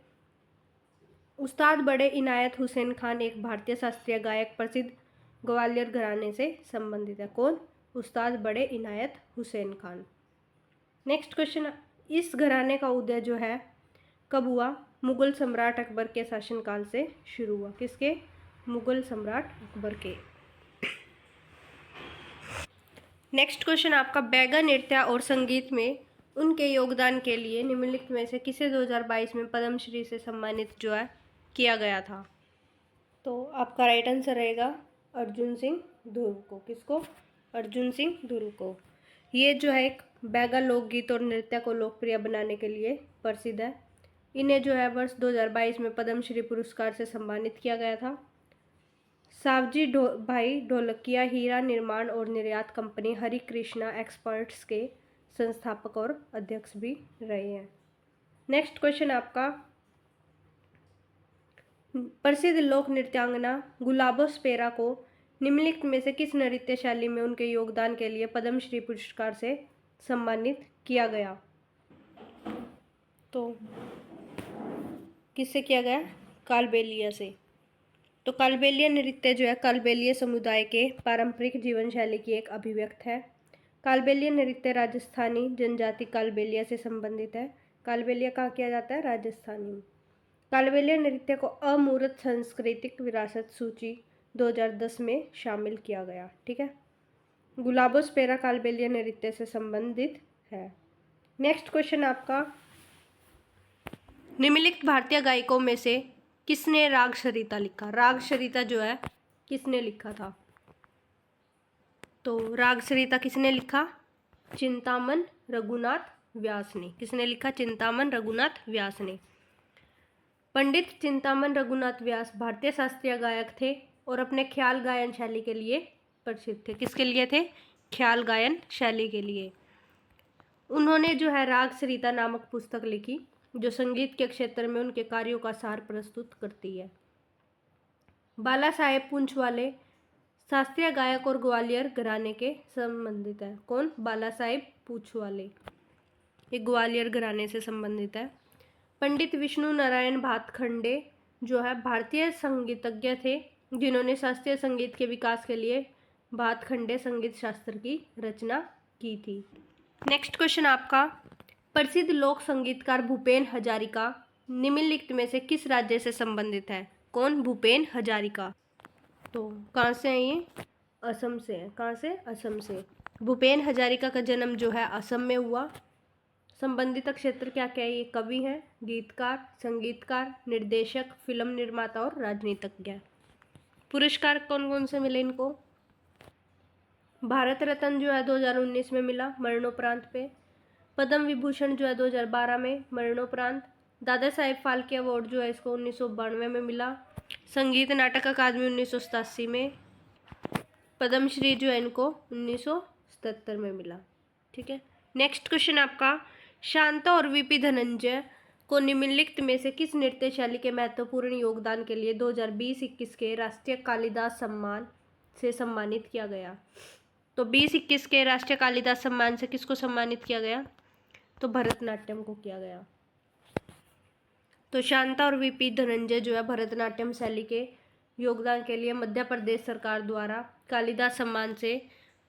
उस्ताद बड़े इनायत हुसैन खान एक भारतीय शास्त्रीय गायक प्रसिद्ध ग्वालियर घराने से संबंधित है। कौन? उस्ताद बड़े इनायत हुसैन खान। नेक्स्ट क्वेश्चन, इस घराने का उदय जो है कब हुआ? मुगल सम्राट अकबर के शासनकाल से शुरू हुआ। किसके? मुगल सम्राट अकबर के। नेक्स्ट क्वेश्चन आपका, बैगा नृत्य और संगीत में उनके योगदान के लिए निम्नलिखित में से किसे 2022 में पद्मश्री से सम्मानित जो है किया गया था? तो आपका राइट आंसर रहेगा अर्जुन सिंह ध्रुव को। किसको? अर्जुन सिंह ध्रुव को। ये जो है एक बैगा लोकगीत और नृत्य को लोकप्रिय बनाने के लिए प्रसिद्ध है। इन्हें जो है वर्ष 2022 में पद्मश्री पुरस्कार से सम्मानित किया गया था। सावजी भाई ढोलकिया हीरा निर्माण और निर्यात कंपनी हरि कृष्णा एक्सपर्ट्स के संस्थापक और अध्यक्ष भी रहे हैं। नेक्स्ट क्वेश्चन आपका, प्रसिद्ध लोक नृत्यांगना गुलाबो स्पेरा को निम्नलिखित में से किस नृत्य शैली में उनके योगदान के लिए पद्मश्री पुरस्कार से सम्मानित किया गया? तो किससे किया गया? कालबेलिया से। तो कालबेलिया नृत्य जो है कालबेलिया समुदाय के पारंपरिक जीवन शैली की एक अभिव्यक्ति है। कालबेलिया नृत्य राजस्थानी जनजाति कालबेलिया से संबंधित है। कालबेलिया कहाँ किया जाता है? राजस्थानी में। कालबेलिया नृत्य को अमूर्त सांस्कृतिक विरासत सूची 2010 में शामिल किया गया। ठीक है। गुलाबो स्पेरा कालबेलिया नृत्य से संबंधित है। नेक्स्ट क्वेश्चन आपका, निम्नलिखित भारतीय गायकों में से किसने राग सरिता लिखा? राग सरिता जो है किसने लिखा था? तो राग सरिता किसने लिखा? चिंतामन रघुनाथ व्यास ने। किसने लिखा? चिंतामन रघुनाथ व्यास ने। पंडित चिंतामन रघुनाथ व्यास भारतीय शास्त्रीय गायक थे और अपने ख्याल गायन शैली के लिए प्रसिद्ध थे। किसके लिए थे? ख्याल गायन शैली के लिए। उन्होंने जो है राग सरिता नामक पुस्तक लिखी जो संगीत के क्षेत्र में उनके कार्यों का सार प्रस्तुत करती है। बाला साहेब पूंछवाले शास्त्रीय गायक और ग्वालियर घराने के संबंधित है। कौन? बाला साहेब पूंछवाले, ये ग्वालियर घराने से संबंधित है। पंडित विष्णु नारायण भातखंडे जो है भारतीय संगीतज्ञ थे जिन्होंने शास्त्रीय संगीत के विकास के लिए भातखंडे संगीत शास्त्र की रचना की थी। नेक्स्ट क्वेश्चन आपका, प्रसिद्ध लोक संगीतकार भूपेन हजारिका निम्नलिखित में से किस राज्य से संबंधित है? कौन? भूपेन हजारिका। तो कहाँ से हैं ये? असम से है। कहाँ से? असम से। भूपेन हजारिका का जन्म जो है असम में हुआ। संबंधित क्षेत्र क्या क्या है? ये कवि हैं, गीतकार, संगीतकार, निर्देशक, फिल्म निर्माता और राजनीतिज्ञ। पुरस्कार कौन कौन से मिले इनको? भारत रत्न जो है 2019 में मिला मरणोपरांत पे। पद्म विभूषण जो है 2012 में मरणोपरांत। दादा साहेब फाल्के अवार्ड जो है इसको 1992 में मिला। संगीत नाटक अकादमी 1987 में। पद्मश्री जो है इनको 1977 में मिला। ठीक है। नेक्स्ट क्वेश्चन आपका, शांता और वीपी धनंजय को निम्नलिखित में से किस नृत्य शैली के महत्वपूर्ण योगदान के लिए 2020-21 के राष्ट्रीय कालिदास सम्मान से सम्मानित किया गया? तो 2021 के राष्ट्रीय कालिदास सम्मान से किसको सम्मानित किया गया? तो भरतनाट्यम को किया गया। तो शांता और वीपी धनंजय जो है भरतनाट्यम शैली के योगदान के लिए मध्य प्रदेश सरकार द्वारा कालिदास सम्मान से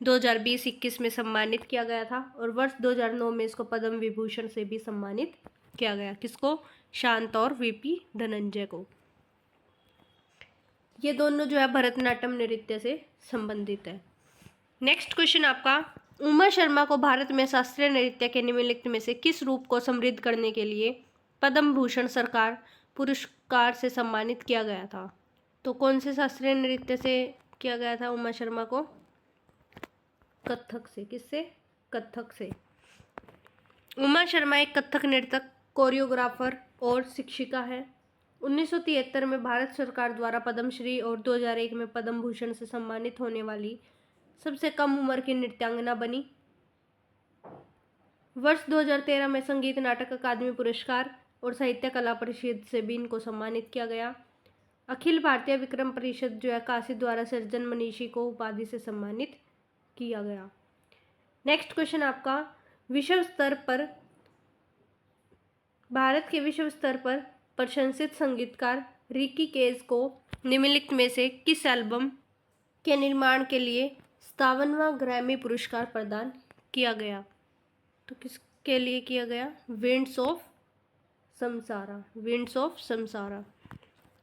2020-21 में सम्मानित किया गया था और वर्ष 2009 में इसको पद्म विभूषण से भी सम्मानित किया गया। किसको? शांता और वीपी धनंजय को। ये दोनों जो है भरतनाट्यम नृत्य से संबंधित है। नेक्स्ट क्वेश्चन आपका, उमा शर्मा को भारत में शास्त्रीय नृत्य के निम्नलिखित में से किस रूप को समृद्ध करने के लिए पद्म भूषण सरकार पुरस्कार से सम्मानित किया गया था? तो कौन से शास्त्रीय नृत्य से किया गया था उमा शर्मा को? कथक से। किससे? कथक से। उमा शर्मा एक कथक नर्तक, कोरियोग्राफर और शिक्षिका है। 1973 में भारत सरकार द्वारा पद्मश्री और 2001 में पद्म भूषण से सम्मानित होने वाली सबसे कम उम्र की नृत्यांगना बनी। वर्ष 2013 में संगीत नाटक अकादमी पुरस्कार और साहित्य कला परिषद से भी इनको सम्मानित किया गया। अखिल भारतीय विक्रम परिषद जो है काशी द्वारा सृजन मनीषी को उपाधि से सम्मानित किया गया। नेक्स्ट क्वेश्चन आपका, विश्व स्तर पर भारत के विश्व स्तर पर प्रशंसित संगीतकार रिकी केज को निम्नलिखित में से किस एल्बम के निर्माण के लिए 57वां ग्रैमी पुरस्कार प्रदान किया गया? तो किसके लिए किया गया? Winds of Samsara. Winds of Samsara.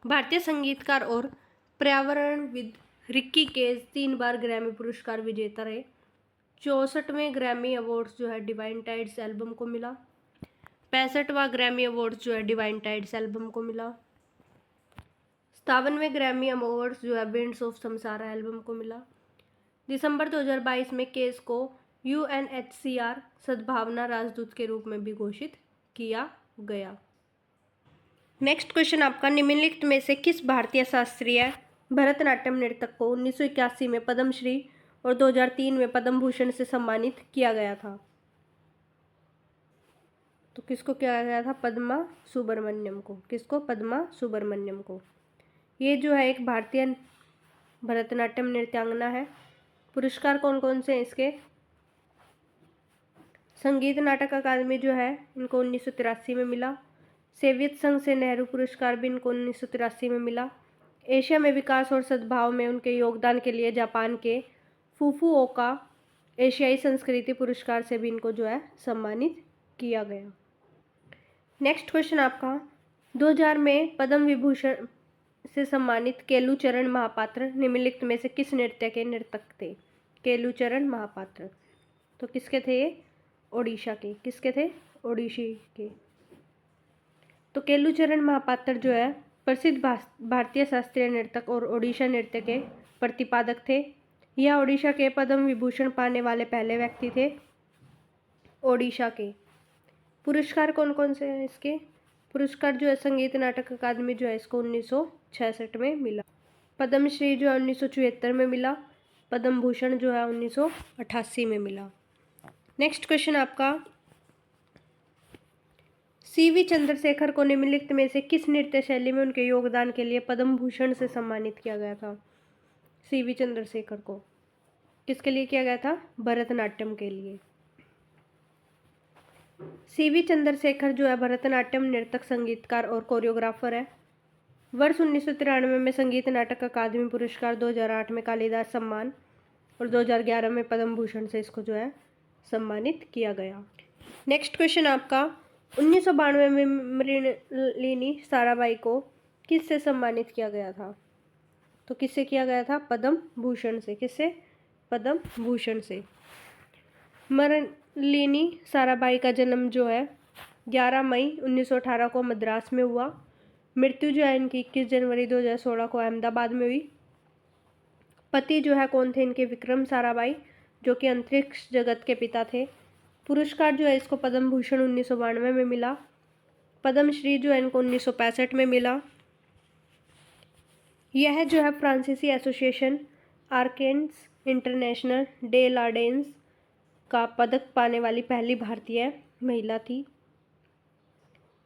भारतीय संगीतकार और पर्यावरणविद रिकी केज 3 बार ग्रैमी पुरस्कार विजेता रहे। 64वें ग्रैमी अवार्ड्स जो है डिवाइन टाइड्स एल्बम को मिला। 65वां ग्रैमी अवार्ड्स जो है डिवाइन टाइड्स एल्बम को मिला। 57वें ग्रैमी अवार्ड्स जो है विंड्स ऑफ समसारा एल्बम को मिला। दिसंबर 2022 में केस को UNHCR सद्भावना राजदूत के रूप में भी घोषित किया गया। नेक्स्ट क्वेश्चन आपका, निम्नलिखित में से किस भारतीय शास्त्रीय भरतनाट्यम नर्तक को 1981 में पद्मश्री और 2003 में पद्म भूषण से सम्मानित किया गया था? तो किसको किया गया था? पद्मा सुब्रमण्यम को। किसको? पद्मा सुब्रमण्यम को। ये जो है एक भारतीय भरतनाट्यम नृत्यांगना है। पुरस्कार कौन कौन से हैं इसके? संगीत नाटक अकादमी जो है इनको 1983 में मिला। सोवियत संघ से नेहरू पुरस्कार भी इनको 1983 में मिला। एशिया में विकास और सद्भाव में उनके योगदान के लिए जापान के फुकुओका एशियाई संस्कृति पुरस्कार से भी इनको जो है सम्मानित किया गया। नेक्स्ट क्वेश्चन आपका, 2000 में पद्म विभूषण से सम्मानित केलुचरण महापात्र निम्नलिखित में से किस नृत्य के नर्तक थे? केलुचरण महापात्र तो किसके थे? ये ओडिशा के। किसके थे? ओडिशी के। तो केलुचरण महापात्र जो है प्रसिद्ध भारतीय शास्त्रीय नर्तक और ओडिशा नृत्य के प्रतिपादक थे। यह ओडिशा के पद्म विभूषण पाने वाले पहले व्यक्ति थे। ओडिशा के। पुरस्कार कौन कौन से हैं इसके? पुरस्कार जो है संगीत नाटक अकादमी जो है इसको 1966 में मिला। पद्मश्री जो है 1974 में मिला। पद्म भूषण जो है 1988 में मिला। नेक्स्ट क्वेश्चन आपका, CV चंद्रशेखर को निम्नलिखित में से किस नृत्य शैली में उनके योगदान के लिए पद्म भूषण से सम्मानित किया गया था? CV चंद्रशेखर को किसके लिए किया गया था? भरतनाट्यम के लिए। CV चंद्रशेखर जो है भरतनाट्यम नर्तक, संगीतकार और कोरियोग्राफर है। वर्ष 1993 में संगीत नाटक अकादमी पुरस्कार, 2008 में कालिदास सम्मान और 2011 में पद्म भूषण से इसको जो है सम्मानित किया गया। नेक्स्ट क्वेश्चन आपका, 1992 में मृणालिनी साराभाई को किससे सम्मानित किया गया था? तो किससे किया गया था? पद्म भूषण से। किससे? पद्म भूषण से। मृणालिनी साराभाई का जन्म जो है 11 मई 1918 को मद्रास में हुआ। मृत्यु जो है इनकी 21 जनवरी 2016 को अहमदाबाद में हुई। पति जो है कौन थे इनके? विक्रम साराभाई, जो कि अंतरिक्ष जगत के पिता थे। पुरस्कार जो है इसको पद्म भूषण 1992 में मिला। पद्मश्री जो है इनको 1965 में मिला। यह जो है फ्रांसीसी एसोसिएशन आर्केन्स इंटरनेशनल डे लाडेंस का पदक पाने वाली पहली भारतीय महिला थी।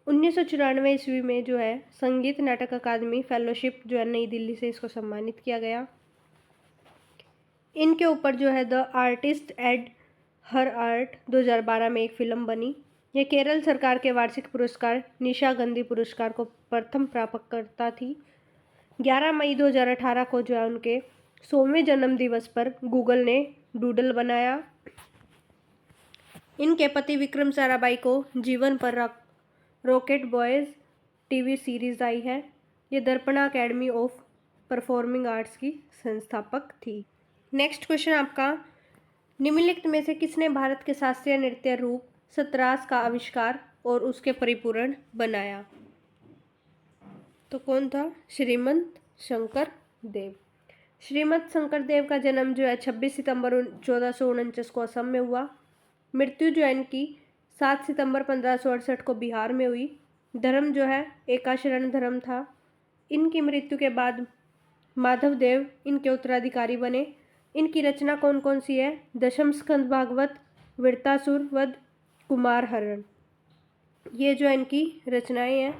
1994 ईस्वी में जो है संगीत नाटक अकादमी फेलोशिप जो है नई दिल्ली से इसको सम्मानित किया गया। इनके ऊपर जो है the artist and her art 2012 में एक फिल्म बनी। ये केरल सरकार के वार्षिक पुरस्कार निशा गांधी पुरस्कार को प्रथम प्राप्तकर्ता थी। 11 मई 2018 को जो है उनके 100वें जन्म दिवस पर गूगल ने डूडल बनाया। इनके पति विक्रम साराभाई को जीवन पर रॉकेट बॉयज टीवी सीरीज आई है। ये Darpana academy of performing arts की संस्थापक थी। नेक्स्ट क्वेश्चन आपका, निम्नलिखित में से किसने भारत के शास्त्रीय नृत्य रूप सतरास का आविष्कार और उसके परिपूर्ण बनाया? तो कौन था? श्रीमंत शंकर देव। श्रीमंत शंकर देव का जन्म जो है 26 सितंबर 1449 को असम में हुआ। मृत्यु जो है इनकी 7 सितंबर 1568 को बिहार में हुई। धर्म जो है एकाशरण धर्म था। इनकी मृत्यु के बाद माधव देव इनके उत्तराधिकारी बने। इनकी रचना कौन कौन सी है? दशम स्कंद भागवत, वृत्तासुर वध, कुमार हरण, ये जो है इनकी रचनाएं हैं।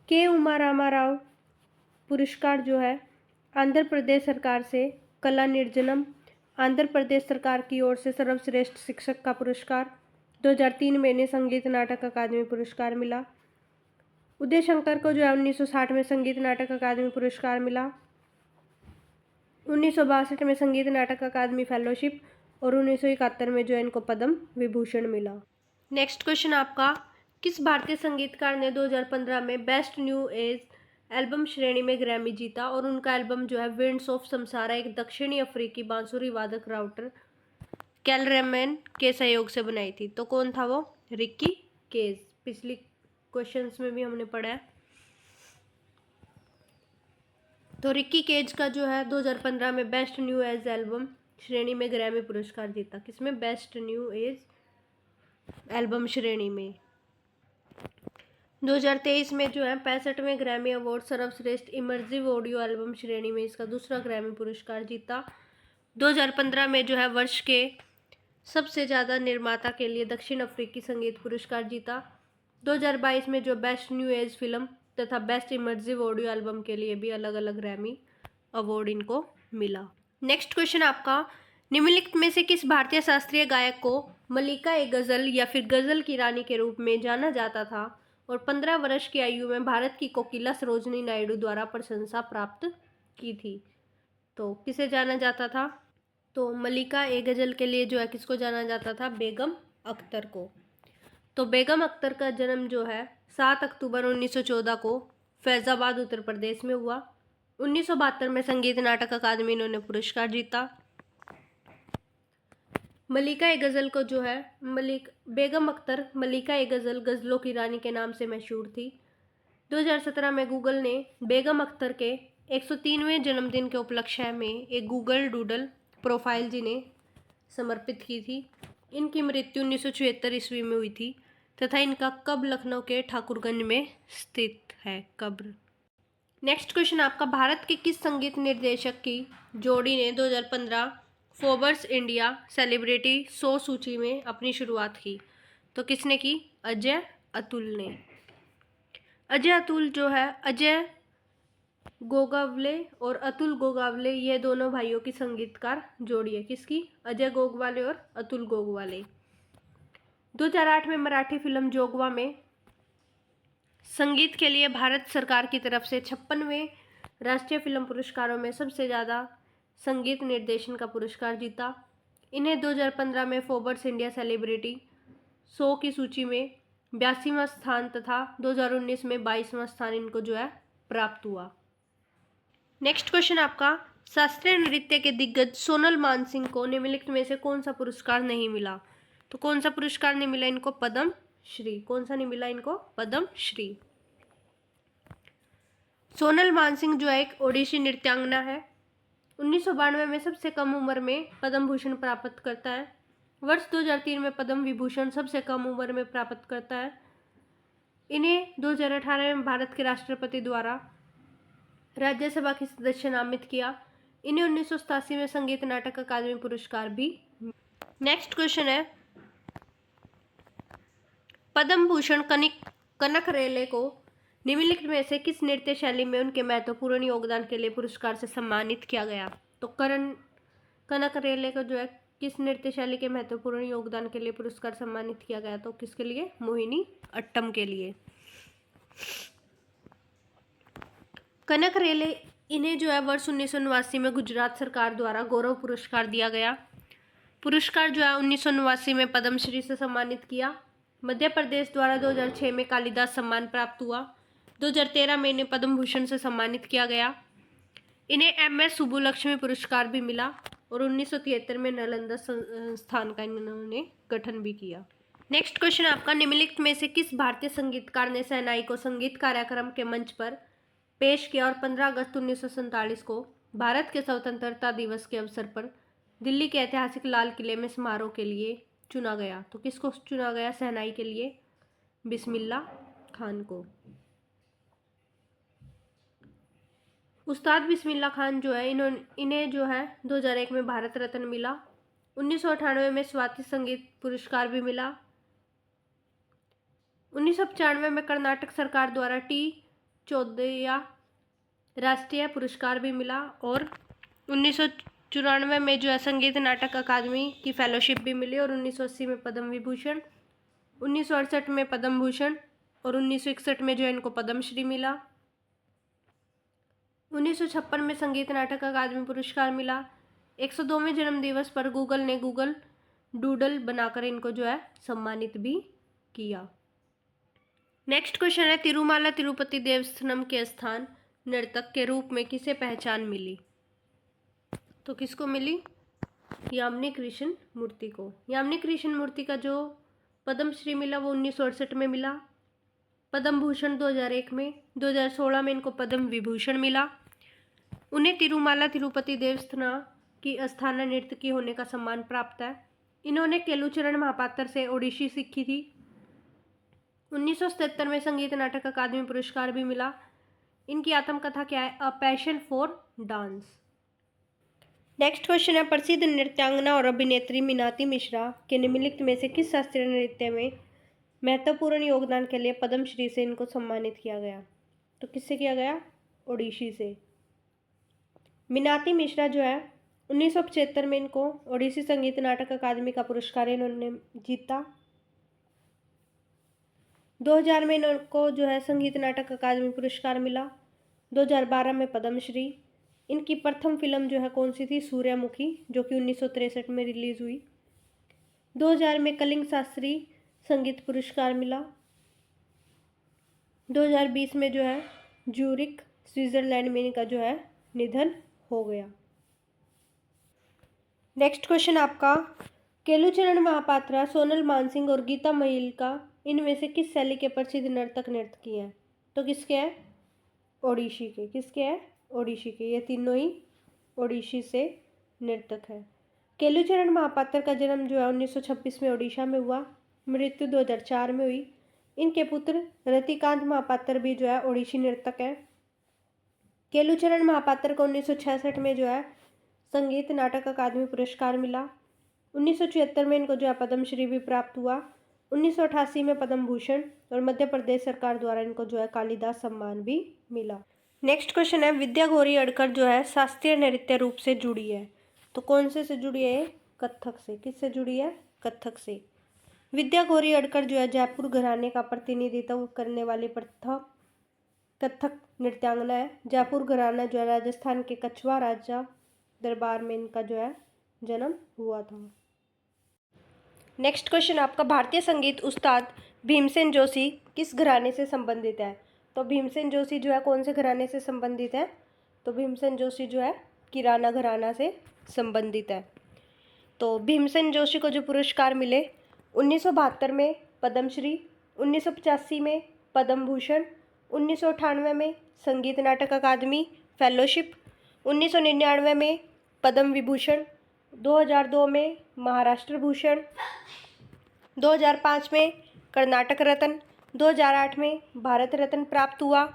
के उमा रामाराव पुरस्कार जो है आंध्र प्रदेश सरकार से कला निर्जनम, आंध्र प्रदेश सरकार की ओर से सर्वश्रेष्ठ शिक्षक का पुरस्कार। 2003 में इन्हें संगीत नाटक अकादमी पुरस्कार मिला। उदय शंकर को जो है 1960 में संगीत नाटक अकादमी पुरस्कार मिला। 1962 में संगीत नाटक अकादमी फेलोशिप और 1971 में जो है इनको पद्म विभूषण मिला। नेक्स्ट क्वेश्चन आपका, किस भारतीय संगीतकार ने 2015 में बेस्ट न्यू एज एल्बम श्रेणी में ग्रैमी जीता और उनका एल्बम जो है विंड्स ऑफ समसारा एक दक्षिणी अफ्रीकी बांसुरी वादक राउटर कैलरेमैन के सहयोग से बनाई थी? तो कौन था वो? Ricky cage. पिछली क्वेश्चंस में भी हमने पढ़ा है। तो रिक्की केज का जो है 2015 में बेस्ट न्यू एज एल्बम श्रेणी में ग्रैमी पुरस्कार जीता। किसमें? बेस्ट न्यू एज एल्बम श्रेणी में। 2023 में जो है 65वें ग्रैमी अवार्ड सर्वश्रेष्ठ इमर्सिव ऑडियो एल्बम श्रेणी में इसका दूसरा ग्रैमी पुरस्कार जीता। 2015 में जो है वर्ष के सबसे ज़्यादा निर्माता के लिए दक्षिण अफ्रीकी संगीत पुरस्कार जीता। 2022 में जो बेस्ट न्यू एज फिल्म तथा बेस्ट इमर्सिव ऑडियो एल्बम के लिए भी अलग अलग ग्रैमी अवार्ड इनको मिला। नेक्स्ट क्वेश्चन आपका, निम्नलिखित में से किस भारतीय शास्त्रीय गायक को मल्लिका ए गज़ल या फिर गज़ल की रानी के रूप में जाना जाता था और 15 वर्ष की आयु में भारत की कोकिला सरोजिनी नायडू द्वारा प्रशंसा प्राप्त की थी? तो किसे जाना जाता था? तो मल्लिका ए गज़ल के लिए जो है किसको जाना जाता था? बेगम अख्तर को। तो बेगम अख्तर का जन्म जो है 7 अक्टूबर 1914 को फैज़ाबाद उत्तर प्रदेश में हुआ। 1972 में संगीत नाटक अकादमी इन्होंने पुरस्कार जीता। मल्लिका ए गज़ल को जो है बेगम अख्तर मल्लिका ए गज़ल गज़लों की रानी के नाम से मशहूर थी। 2017 में गूगल ने बेगम अख्तर के 103वें जन्मदिन के उपलक्ष्य में एक गूगल डूडल प्रोफाइल जिन्हें समर्पित की थी। इनकी मृत्यु 1976 ईस्वी में हुई थी तथा इनका कब्र लखनऊ के ठाकुरगंज में स्थित है कब्र। नेक्स्ट क्वेश्चन आपका, भारत के किस संगीत निर्देशक की जोड़ी ने 2015 फोर्ब्स इंडिया सेलिब्रिटी 100 सूची में अपनी शुरुआत की? तो किसने की? अजय अतुल ने। अजय अतुल जो है अजय गोगावले और अतुल गोगावले ये दोनों भाइयों की संगीतकार जोड़ी है। किसकी? अजय गोगवाले और अतुल गोगवाले। 2008 में मराठी फिल्म जोगवा में संगीत के लिए भारत सरकार की तरफ से 56वें राष्ट्रीय फिल्म पुरस्कारों में सबसे ज़्यादा संगीत निर्देशन का पुरस्कार जीता। इन्हें 2015 में फोर्ब्स इंडिया सेलिब्रिटी 100 की सूची में 82वां स्थान तथा 2019 में 22वां स्थान इनको जो है प्राप्त हुआ। नेक्स्ट क्वेश्चन आपका, शास्त्रीय नृत्य के दिग्गज सोनल मानसिंह को निम्नलिखित में से कौन सा पुरस्कार नहीं मिला? तो कौन सा पुरस्कार नहीं मिला इनको? पद्म श्री। कौन सा नहीं मिला इनको? पद्म श्री। सोनल मानसिंह जो है एक ओडिसी नृत्यांगना है। 1992 में सबसे कम उम्र में पद्म भूषण प्राप्त करता है। वर्ष 2003 में पद्म विभूषण सबसे कम उम्र में प्राप्त करता है। इन्हें 2018 में भारत के राष्ट्रपति द्वारा राज्यसभा की सदस्य नामित किया। इन्हें 1987 में संगीत नाटक अकादमी पुरस्कार भी। नेक्स्ट क्वेश्चन है, पद्म भूषण कनक रेले को निम्नलिखित में से किस नृत्य शैली में उनके महत्वपूर्ण योगदान के लिए पुरस्कार से सम्मानित किया गया? तो कनक रेले को जो है किस नृत्य शैली के महत्वपूर्ण योगदान के लिए पुरस्कार सम्मानित किया गया? तो किसके लिए? मोहिनी अट्टम के लिए। कनक रेले इन्हें जो है वर्ष 1989 में गुजरात सरकार द्वारा गौरव पुरस्कार दिया गया। पुरस्कार जो है 1989 में पद्मश्री से सम्मानित किया। मध्य प्रदेश द्वारा 2006 में कालिदास सम्मान प्राप्त हुआ। 2013 में इन्हें पद्म भूषण से सम्मानित किया गया। इन्हें MS सुब्बुलक्ष्मी पुरस्कार भी मिला और 1973 में नालंदा संस्थान का इन्होंने गठन भी किया। नेक्स्ट क्वेश्चन आपका, निम्नलिखित में से किस भारतीय संगीतकार ने शहनाई को संगीत कार्यक्रम के मंच पर पेश किया और 15 अगस्त 1947 को भारत के स्वतंत्रता दिवस के अवसर पर दिल्ली के ऐतिहासिक लाल किले में समारोह के लिए चुना गया? तो किसको चुना गया शहनाई के लिए? बिस्मिल्ला खान को। उस्ताद बिस्मिल्ला खान जो है इन्हें जो है 2001 में भारत रत्न मिला। 1998 में स्वाति संगीत पुरस्कार भी मिला। 1995 में कर्नाटक सरकार द्वारा T. चौधया राष्ट्रीय पुरस्कार भी मिला और 1994 में जो है संगीत नाटक अकादमी की फेलोशिप भी मिली और 1980 में पद्म विभूषण, 1968 में पद्म भूषण और 1961 में जो है इनको पद्मश्री मिला। 1956 में संगीत नाटक अकादमी पुरस्कार मिला। 102वें जन्मदिवस पर गूगल ने गूगल डूडल बनाकर इनको जो है सम्मानित भी किया। नेक्स्ट क्वेश्चन है, तिरुमाला तिरुपति देवस्थानम के स्थान नर्तक के रूप में किसे पहचान मिली? तो किसको मिली? यामिनी कृष्ण मूर्ति को। यामिनी कृष्ण मूर्ति का जो पद्मश्री मिला वो 1968 में मिला। पद्म भूषण 2001 में, 2016 में इनको पद्म विभूषण मिला। उन्हें तिरुमाला तिरुपति देवस्थानम की अस्थाना नर्तकी होने का सम्मान प्राप्त है। इन्होंने केलुचरण महापात्र से ओडिसी सीखी थी। 1977 में संगीत नाटक अकादमी पुरस्कार भी मिला। इनकी आत्मकथा क्या है? A passion for dance. Next question है, प्रसिद्ध नृत्यांगना और अभिनेत्री मीनाती मिश्रा के निम्नलिखित में से किस शास्त्रीय नृत्य में महत्वपूर्ण योगदान के लिए पद्मश्री से इनको सम्मानित किया गया? तो किससे किया गया? ओडिसी से। मीनाती मिश्रा जो है 1975 में इनको ओडिसी संगीत नाटक अकादमी का पुरस्कार इन्होंने जीता। 2000 में इनको जो है संगीत नाटक अकादमी पुरस्कार मिला। 2012 में पद्मश्री। इनकी प्रथम फिल्म जो है कौन सी थी? सूर्यमुखी, जो कि 1963 में रिलीज हुई। 2000 में कलिंग शास्त्री संगीत पुरस्कार मिला। 2020 में जो है ज्यूरिक स्विट्जरलैंड में इनका जो है निधन हो गया। नेक्स्ट क्वेश्चन आपका, केलुचरण महापात्रा, सोनल मानसिंह और गीता महिलका इनमें से किस शैली के प्रसिद्ध नर्तक नर्तकी हैं? तो किसके हैं? ओडिसी के। किसके हैं? ओडिसी के। ये तीनों ही ओडिसी से नर्तक है। केलुचरण महापात्र का जन्म जो है 1926 में ओडिशा में हुआ। मृत्यु 2004 में हुई। इनके पुत्र रतिकांत महापात्र भी जो है ओडिसी नर्तक है। केलुचरण महापात्र को 1966 में जो है संगीत नाटक अकादमी पुरस्कार मिला। 1976 में इनको जो है पद्मश्री भी प्राप्त हुआ। 1988 में पद्म भूषण और मध्य प्रदेश सरकार द्वारा इनको जो है कालिदास सम्मान भी मिला। नेक्स्ट क्वेश्चन है, विद्या गौरी अडकर जो है शास्त्रीय नृत्य रूप से जुड़ी है। तो कौन से जुड़ी है? कथक से। किससे जुड़ी है? कथक से। विद्या गौरी अडकर जो है जयपुर घराने का प्रतिनिधित्व करने वाली प्रथम कथक नृत्यांगना है। जयपुर घराना जो है राजस्थान के कछवा राजा दरबार में इनका जो है जन्म हुआ था। नेक्स्ट क्वेश्चन आपका, भारतीय संगीत उस्ताद भीमसेन जोशी किस घराने से संबंधित है? तो भीमसेन जोशी जो है कौन से घराने से संबंधित है? तो भीमसेन जोशी जो है किराना घराना से संबंधित है। तो भीमसेन जोशी को जो पुरस्कार मिले 1972 में पद्मश्री, 1985 में पद्म भूषण, 1998 में संगीत नाटक अकादमी फेलोशिप, 1999 में पद्म विभूषण, 2002 में महाराष्ट्र भूषण, 2005 में कर्नाटक रत्न, 2008 में भारत रत्न प्राप्त हुआ,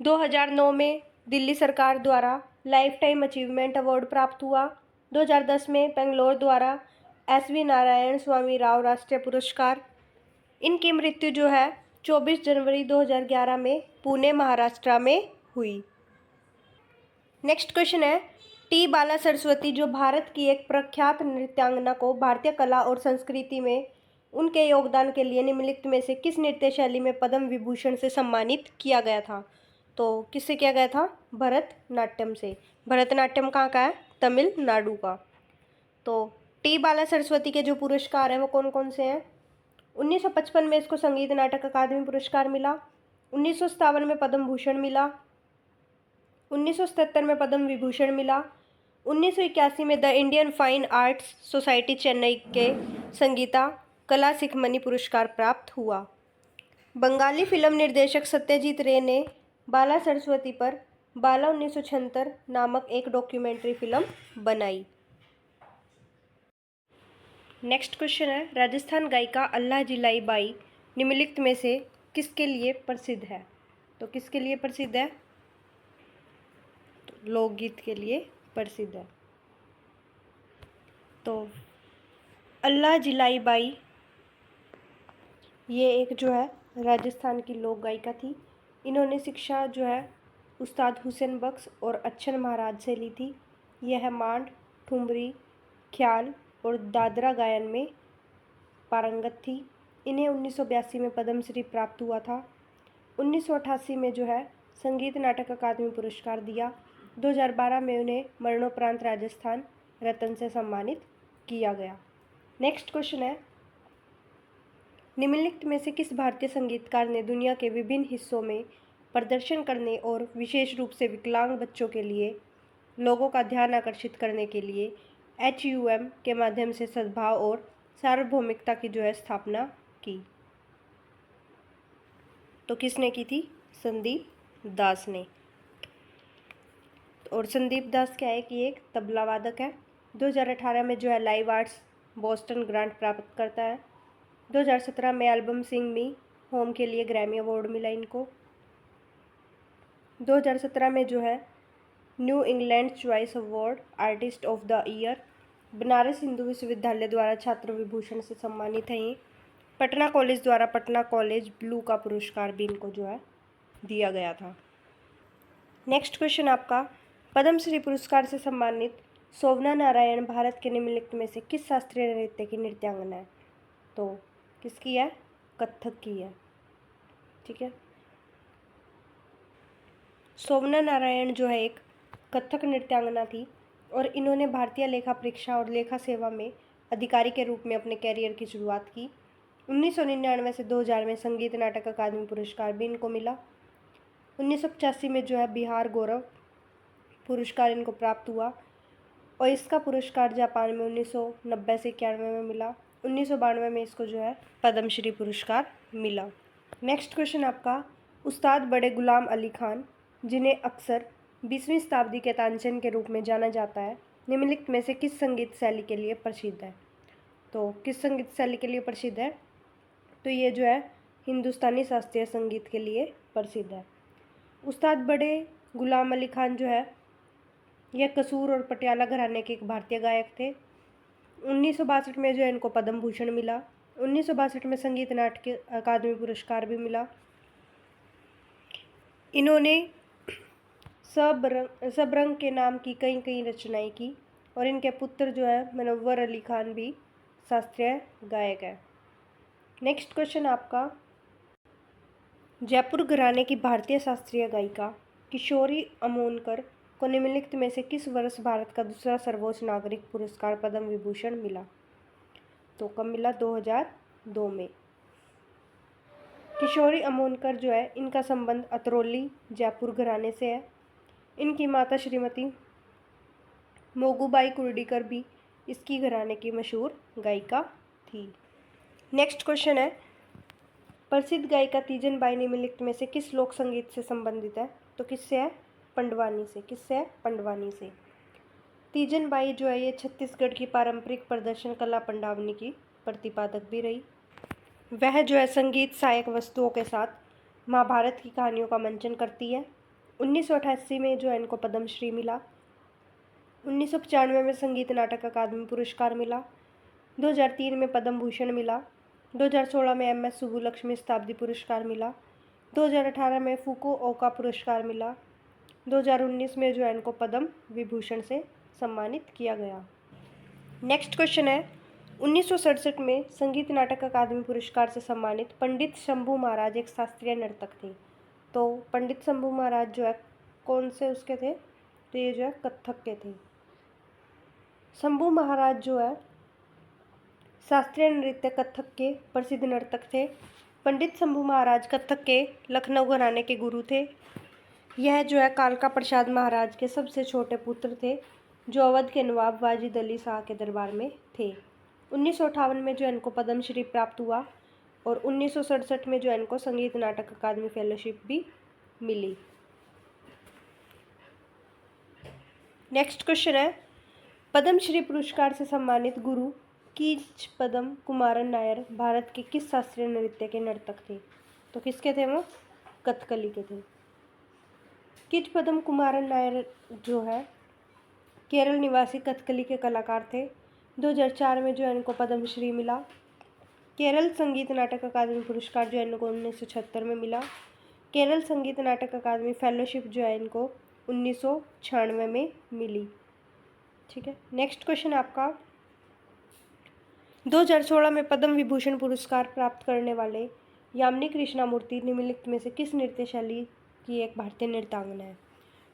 2009 में दिल्ली सरकार द्वारा लाइफ टाइम अचीवमेंट अवार्ड प्राप्त हुआ, 2010 में बेंगलोर द्वारा SV नारायण स्वामी राव राष्ट्रीय पुरस्कार। इनकी मृत्यु जो है 24 जनवरी 2011 में पुणे महाराष्ट्र में हुई। नेक्स्ट क्वेश्चन है, टी बाला सरस्वती जो भारत की एक प्रख्यात नृत्यांगना को भारतीय कला और संस्कृति में उनके योगदान के लिए निम्नलिखित में से किस नृत्य शैली में पद्म विभूषण से सम्मानित किया गया था? तो किससे किया गया था? भरतनाट्यम से। भरतनाट्यम कहाँ का है? तमिलनाडु का। तो टी बाला सरस्वती के जो पुरस्कार हैं वो कौन कौन से हैं? 1955 में इसको संगीत नाटक अकादमी पुरस्कार मिला, 1957 में पद्म भूषण मिला, 1977 में पद्म विभूषण मिला, 1981 में the Indian Fine Arts Society Chennai के संगीता कला सिखमणि पुरस्कार प्राप्त हुआ। बंगाली फिल्म निर्देशक सत्यजीत रे ने बाला सरस्वती पर बाला 1976 नामक एक डॉक्यूमेंट्री फिल्म बनाई। नेक्स्ट क्वेश्चन है, राजस्थान गायिका अल्लाह जिलाई बाई निम्नलिखित में से किसके लिए प्रसिद्ध है? तो किसके लिए प्रसिद्ध है? तो लोकगीत के लिए प्रसिद्ध है। तो अल्लाह जिलाई बाई ये एक जो है राजस्थान की लोक गायिका थी। इन्होंने शिक्षा जो है उस्ताद हुसैन बख्श और अच्छन महाराज से ली थी। यह मांड, ठुमरी, ख्याल और दादरा गायन में पारंगत थी। इन्हें 1982 में पद्मश्री प्राप्त हुआ था। 1988 में जो है संगीत नाटक अकादमी पुरस्कार दिया। 2012 में उन्हें मरणोपरांत राजस्थान रत्न से सम्मानित किया गया। नेक्स्ट क्वेश्चन है, निम्नलिखित में से किस भारतीय संगीतकार ने दुनिया के विभिन्न हिस्सों में प्रदर्शन करने और विशेष रूप से विकलांग बच्चों के लिए लोगों का ध्यान आकर्षित करने के लिए HUM के माध्यम से सद्भाव और सार्वभौमिकता की जो है स्थापना की? तो किसने की थी? संदीप दास ने। और संदीप दास क्या है कि एक तबला वादक है। 2018 में जो है लाइव आर्ट्स बोस्टन ग्रांट प्राप्त करता है। 2017 में एल्बम सिंग मी होम के लिए ग्रैमी अवार्ड मिला इनको। 2017 में जो है new England choice award artist of the year Banaras Hindu विश्वविद्यालय द्वारा छात्र विभूषण से सम्मानित है ये। पटना कॉलेज द्वारा पटना कॉलेज ब्लू का पुरस्कार भी इनको जो है दिया गया था। नेक्स्ट क्वेश्चन आपका, पद्मश्री पुरस्कार से सम्मानित शोभना नारायण भारत के निम्नलिखित में से किस शास्त्रीय नृत्य की नृत्यांगना है? तो किसकी है? कथक की है। ठीक है, शोभना नारायण जो है एक कथक नृत्यांगना थी और इन्होंने भारतीय लेखा परीक्षा और लेखा सेवा में अधिकारी के रूप में अपने कैरियर की शुरुआत की। 1999 से 2000 में संगीत नाटक अकादमी पुरस्कार भी इनको मिला। 1985 में जो है बिहार गौरव पुरस्कार इनको प्राप्त हुआ और इसका पुरस्कार जापान में 1990 से 91 में मिला। 1992 में इसको जो है पद्मश्री पुरस्कार मिला। नेक्स्ट क्वेश्चन आपका, उस्ताद बड़े गुलाम अली खान जिन्हें अक्सर 20वीं शताब्दी के तानसेन के रूप में जाना जाता है निम्नलिखित में से किस संगीत शैली के लिए प्रसिद्ध है? तो किस संगीत शैली के लिए प्रसिद्ध है? तो ये जो है हिंदुस्तानी शास्त्रीय संगीत के लिए प्रसिद्ध है। उस्ताद बड़े गुलाम अली खान जो है यह कसूर और पटियाला घराने के एक भारतीय गायक थे। 1962 में जो है इनको पद्म भूषण मिला। 1962 में संगीत नाटक अकादमी पुरस्कार भी मिला। इन्होंने सब रंग के नाम की कई कई रचनाएं की और इनके पुत्र जो है मुनव्वर अली खान भी शास्त्रीय गायक है। नेक्स्ट क्वेश्चन आपका, जयपुर घराने की भारतीय शास्त्रीय गायिका किशोरी अमोनकर को निम्नलिखित में से किस वर्ष भारत का दूसरा सर्वोच्च नागरिक पुरस्कार पद्म विभूषण मिला? तो कब मिला? 2002 में। किशोरी अमोनकर जो है इनका संबंध अतरौली जयपुर घराने से है। इनकी माता श्रीमती मोगूबाई कुर्डीकर भी इसकी घराने की मशहूर गायिका थी। नेक्स्ट क्वेश्चन है, प्रसिद्ध गायिका तीजन बाई निम्नलिखित में से किस लोक संगीत से संबंधित है? तो किससे है? पंडवानी से। किससे है? पंडवानी से। तीजन बाई जो है ये छत्तीसगढ़ की पारंपरिक प्रदर्शन कला पंडावनी की प्रतिपादक भी रही। वह जो है संगीत सहायक वस्तुओं के साथ महाभारत की कहानियों का मंचन करती है। 1988 में जो है इनको पद्मश्री मिला। 1995 में संगीत नाटक अकादमी पुरस्कार मिला। 2003 में पद्म भूषण मिला। 2016 में MS सुब्बुलक्ष्मी शताब्दी पुरस्कार मिला। 2018 में फुकुओका पुरस्कार मिला। 2019 में जो है इनको पद्म विभूषण से सम्मानित किया गया। नेक्स्ट क्वेश्चन है, 1967 में संगीत नाटक अकादमी पुरस्कार से सम्मानित पंडित शंभू महाराज एक शास्त्रीय नर्तक थे। तो पंडित शंभू महाराज जो है कौन से उसके थे? तो ये जो है कथक के थे। शंभू महाराज जो है शास्त्रीय नृत्य कथक के प्रसिद्ध नर्तक थे। पंडित शंभू महाराज कथक के लखनऊ घराने के गुरु थे। यह जो है कालका प्रसाद महाराज के सबसे छोटे पुत्र थे जो अवध के नवाब वाजिद अली शाह के दरबार में थे। 1958 में जो इनको पद्मश्री प्राप्त हुआ और 1967 में जो इनको संगीत नाटक अकादमी फेलोशिप भी मिली। नेक्स्ट क्वेश्चन है, पद्मश्री पुरस्कार से सम्मानित गुरु कीच पदम कुमारन नायर भारत के किस शास्त्रीय नृत्य के नर्तक थे? तो किसके थे वो? कथकली के थे। कीच पदम कुमारन नायर जो है केरल निवासी कथकली के कलाकार थे। 2004 में जो है इनको पद्मश्री मिला। केरल संगीत नाटक अकादमी पुरस्कार जो है इनको 1976 में मिला। केरल संगीत नाटक अकादमी फेलोशिप जो है इनको 1996 में मिली। ठीक है, नेक्स्ट क्वेश्चन आपका, 2016 में पद्म विभूषण पुरस्कार प्राप्त करने वाले यामिनी कृष्णमूर्ति निम्नलिखित में से किस नृत्य शैली की एक भारतीय नृत्यांगना है?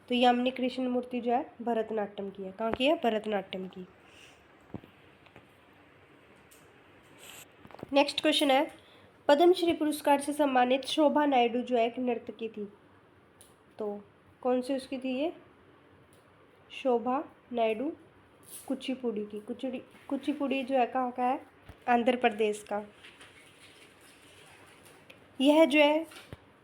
तो यामिनी कृष्णमूर्ति जो है भरतनाट्यम की है। कहाँ की है? भरतनाट्यम की। नेक्स्ट क्वेश्चन है, पद्मश्री पुरस्कार से सम्मानित शोभा नायडू जो है एक नर्तकी थी। तो कौन सी उसकी थी ये? शोभा नायडू कुचिपुड़ी की। कुचिपुड़ी जो है कहाँ का है? आंध्र प्रदेश का। यह जो है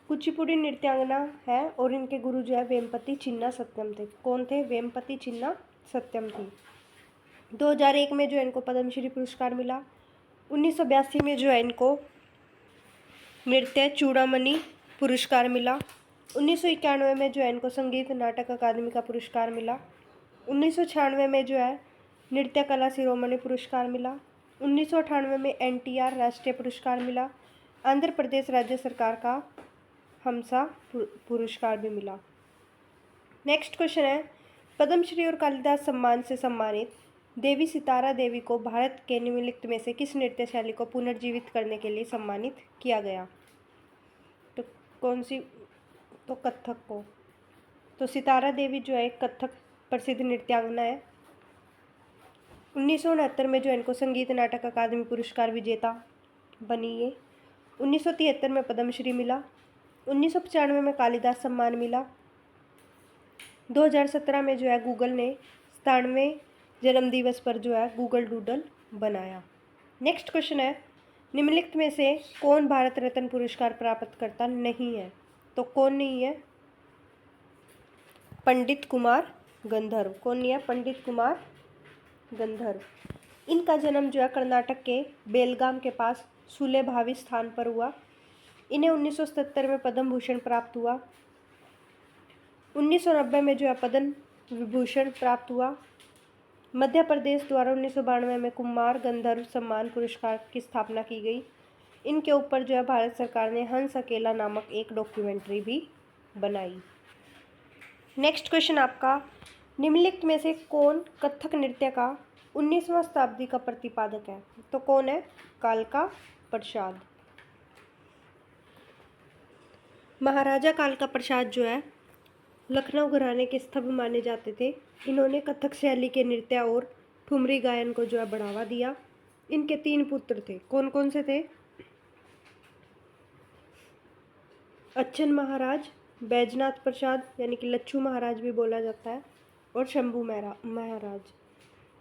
कुचिपुड़ी नृत्यांगना है और इनके गुरु जो है वेमपति चिन्ना सत्यम थे। कौन थे? वेमपति चिन्ना सत्यम थी। 2001 में जो है इनको पद्मश्री पुरस्कार मिला। 1982 में जो है इनको नृत्य चूड़ामणि पुरस्कार मिला। 1991 में जो है इनको संगीत नाटक अकादमी का पुरस्कार मिला। 1996 में जो है नृत्य कला शिरोमणि पुरस्कार मिला। 1998 में NTR राष्ट्रीय पुरस्कार मिला। आंध्र प्रदेश राज्य सरकार का हमसा पुरस्कार भी मिला। नेक्स्ट क्वेश्चन है, पद्मश्री और कालिदास सम्मान से सम्मानित देवी सितारा देवी को भारत के निम्नलिखित में से किस नृत्य शैली को पुनर्जीवित करने के लिए सम्मानित किया गया? तो कौन सी? तो कथक को। तो सितारा देवी जो है कथक प्रसिद्ध नृत्यांगना है। 1969 में जो इनको संगीत नाटक अकादमी पुरस्कार विजेता बनी ये। 1973 में पद्मश्री मिला। 1995 में कालिदास सम्मान मिला। 2017 में जो है गूगल ने 97वें जन्मदिवस पर जो है गूगल डूडल बनाया। नेक्स्ट क्वेश्चन है, निम्नलिखित में से कौन भारत रत्न पुरस्कार प्राप्त करता नहीं है? तो कौन नहीं है? पंडित कुमार गंधर्व। कौन नहीं है? पंडित कुमार गंधर्व। इनका जन्म जो है कर्नाटक के बेलगाम के पास सुलेभावी स्थान पर हुआ। इन्हें 1977 में पद्म भूषण प्राप्त हुआ। 1990 में जो है पद्म विभूषण प्राप्त हुआ। मध्य प्रदेश द्वारा 1992 में कुमार गंधर्व सम्मान पुरस्कार की स्थापना की गई। इनके ऊपर जो है भारत सरकार ने हंस अकेला नामक एक डॉक्यूमेंट्री भी बनाई। नेक्स्ट क्वेश्चन आपका, निम्नलिखित में से कौन कथक नृत्य का 19वीं शताब्दी का प्रतिपादक है? तो कौन है? कालका प्रसाद। महाराजा कालका प्रसाद जो है लखनऊ घराने के स्तंभ माने जाते थे। इन्होंने कथक शैली के नृत्य और ठुमरी गायन को जो है बढ़ावा दिया। इनके 3 पुत्र थे। कौन कौन से थे? अच्छन महाराज, बैजनाथ प्रसाद यानी कि लच्छू महाराज भी बोला जाता है, और शंभू महाराज।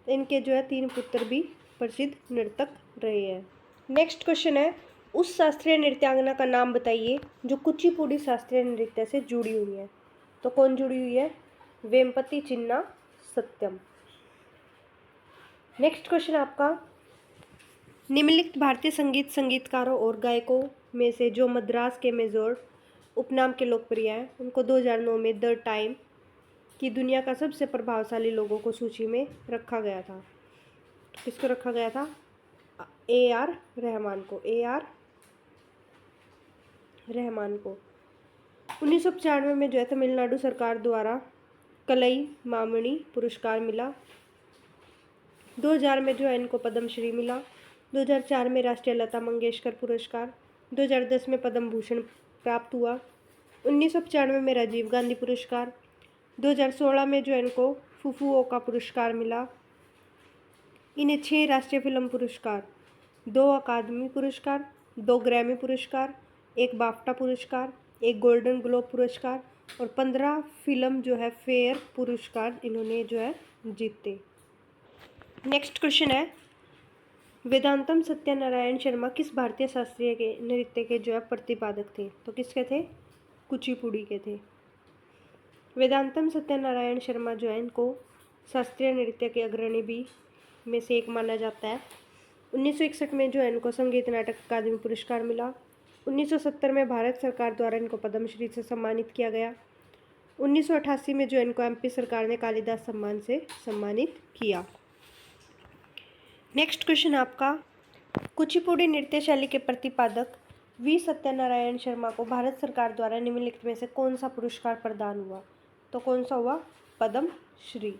इनके जो है 3 पुत्र भी प्रसिद्ध नर्तक रहे हैं। नेक्स्ट क्वेश्चन है, उस शास्त्रीय नृत्यांगना का नाम बताइए जो कुचिपुड़ी शास्त्रीय नृत्य से जुड़ी हुई है। तो कौन जुड़ी हुई है? वेम्पति चिन्ना सत्यम। नेक्स्ट क्वेश्चन आपका, निम्नलिखित भारतीय संगीतकारों और गायकों में से जो मद्रास के मेजोर उपनाम के लोकप्रिय हैं, उनको 2009 में द टाइम की दुनिया का सबसे प्रभावशाली लोगों को सूची में रखा गया था। किसको रखा गया था? AR रहमान को। AR रहमान को 1995 में जो है तमिलनाडु सरकार द्वारा कलई मामणी पुरस्कार मिला। 2000 में जो है इनको पद्मश्री मिला। 2004 में राष्ट्रीय लता मंगेशकर पुरस्कार। 2010 में पद्म भूषण प्राप्त हुआ। 1995 में राजीव गांधी पुरस्कार। 2016 में जो इनको फुफुओका पुरस्कार मिला। इन्हें 6 राष्ट्रीय फिल्म पुरस्कार, 2 अकादमी पुरस्कार, 2 ग्रैमी पुरस्कार, 1 बाफ्टा पुरस्कार, 1 गोल्डन ग्लोब पुरस्कार और 15 फिल्म जो है फेयर पुरस्कार इन्होंने जो है जीते। नेक्स्ट क्वेश्चन है, वेदांतम सत्यनारायण शर्मा किस भारतीय शास्त्रीय के नृत्य के जो है प्रतिपादक थे? तो किसके थे? कुचिपुड़ी के थे। वेदांतम सत्यनारायण शर्मा जो है इनको शास्त्रीय नृत्य के अग्रणी भी में से एक माना जाता है। 1961 में जो है इनको संगीत नाटक अकादमी पुरस्कार मिला। 1970 में भारत सरकार द्वारा इनको पद्मश्री से सम्मानित किया गया। 1988 में जो इनको MP सरकार ने कालिदास सम्मान से सम्मानित किया। नेक्स्ट क्वेश्चन आपका, कुचिपुड़ी नृत्य शैली के प्रतिपादक V सत्यनारायण शर्मा को भारत सरकार द्वारा निम्नलिखित में से कौन सा पुरस्कार प्रदान हुआ? तो कौन सा हुआ? पद्मश्री।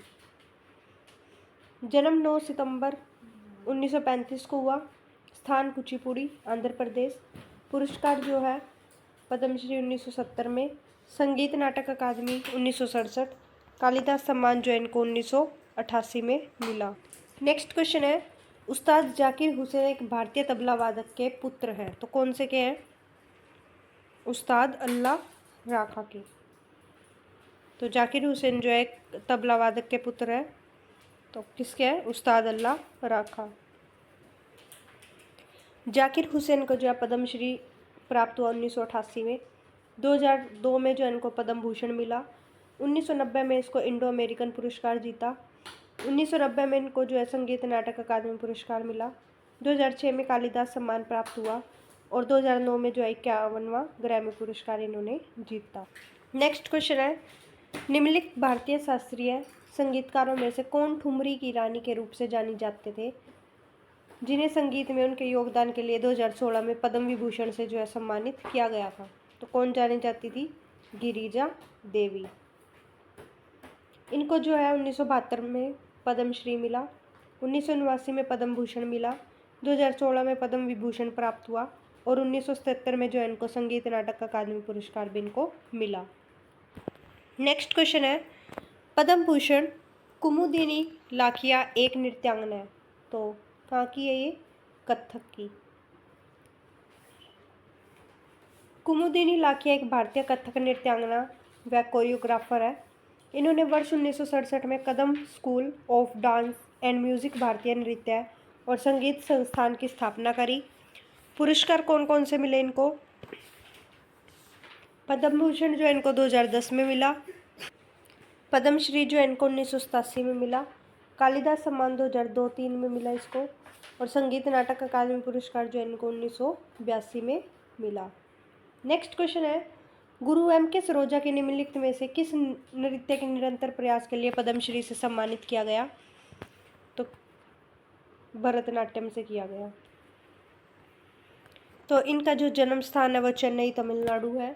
जन्म 9 सितंबर 1935 को हुआ। स्थान कुचिपुड़ी, आंध्र प्रदेश। पुरस्कार जो है पद्मश्री 1970 में, संगीत नाटक अकादमी 1967, कालिदास सम्मान जो है इनको 1988 में मिला। नेक्स्ट क्वेश्चन है, उस्ताद जाकिर हुसैन एक भारतीय तबला वादक के पुत्र हैं। तो कौन से के हैं? उस्ताद अल्लाह राखा के। तो जाकिर हुसैन जो है तबला वादक के पुत्र है, तो किसके है? उस्ताद अल्लाह राखा। जाकिर हुसैन को जो है पद्मश्री प्राप्त हुआ 1988 में। 2002 में जो इनको पद्म भूषण मिला। 1990 में इसको इंडो अमेरिकन पुरस्कार जीता। 1990 में इनको जो है संगीत नाटक अकादमी पुरस्कार मिला। 2006 में कालिदास सम्मान प्राप्त हुआ और 2009 में जो है 51वां ग्रैमी पुरस्कार इन्होंने जीता। नेक्स्ट क्वेश्चन है, निम्नलिखित भारतीय शास्त्रीय संगीतकारों में से कौन ठुमरी की रानी के रूप से जानी जाते थे, जिन्हें संगीत में उनके योगदान के लिए 2016 में पद्म विभूषण से जो है सम्मानित किया गया था? तो कौन जानी जाती थी? गिरिजा देवी। इनको जो है 1972 में पद्मश्री मिला। 1989 में पद्म भूषण मिला। 2016 में पद्म विभूषण प्राप्त हुआ और 1977 में जो है इनको संगीत नाटक अकादमी पुरस्कार भी इनको मिला। नेक्स्ट क्वेश्चन है, पद्म भूषण कुमुदिनी लाखिया एक नृत्यांगना है। तो कहाँ की है ये? कथक की। कुमुदिनी लाखिया एक भारतीय कथक नृत्यांगना व कोरियोग्राफर है। इन्होंने वर्ष 1967 में Kadamb school of dance and music भारतीय नृत्य और संगीत संस्थान की स्थापना करी। पुरस्कार कौन कौन से मिले इनको? पद्म भूषण जो है इनको 2010 में मिला। पद्मश्री जो है इनको 1987 में मिला। कालिदास सम्मान 2002-03 में मिला इसको और संगीत नाटक अकादमी पुरस्कार जो है इनको 1982 में मिला। नेक्स्ट क्वेश्चन है, गुरु M.K. सरोजा के निम्नलिखित में से किस नृत्य के निरंतर प्रयास के लिए पद्मश्री से सम्मानित किया गया? तो भरतनाट्यम से किया गया। तो इनका जो जन्म स्थान है वह चेन्नई तमिलनाडु है।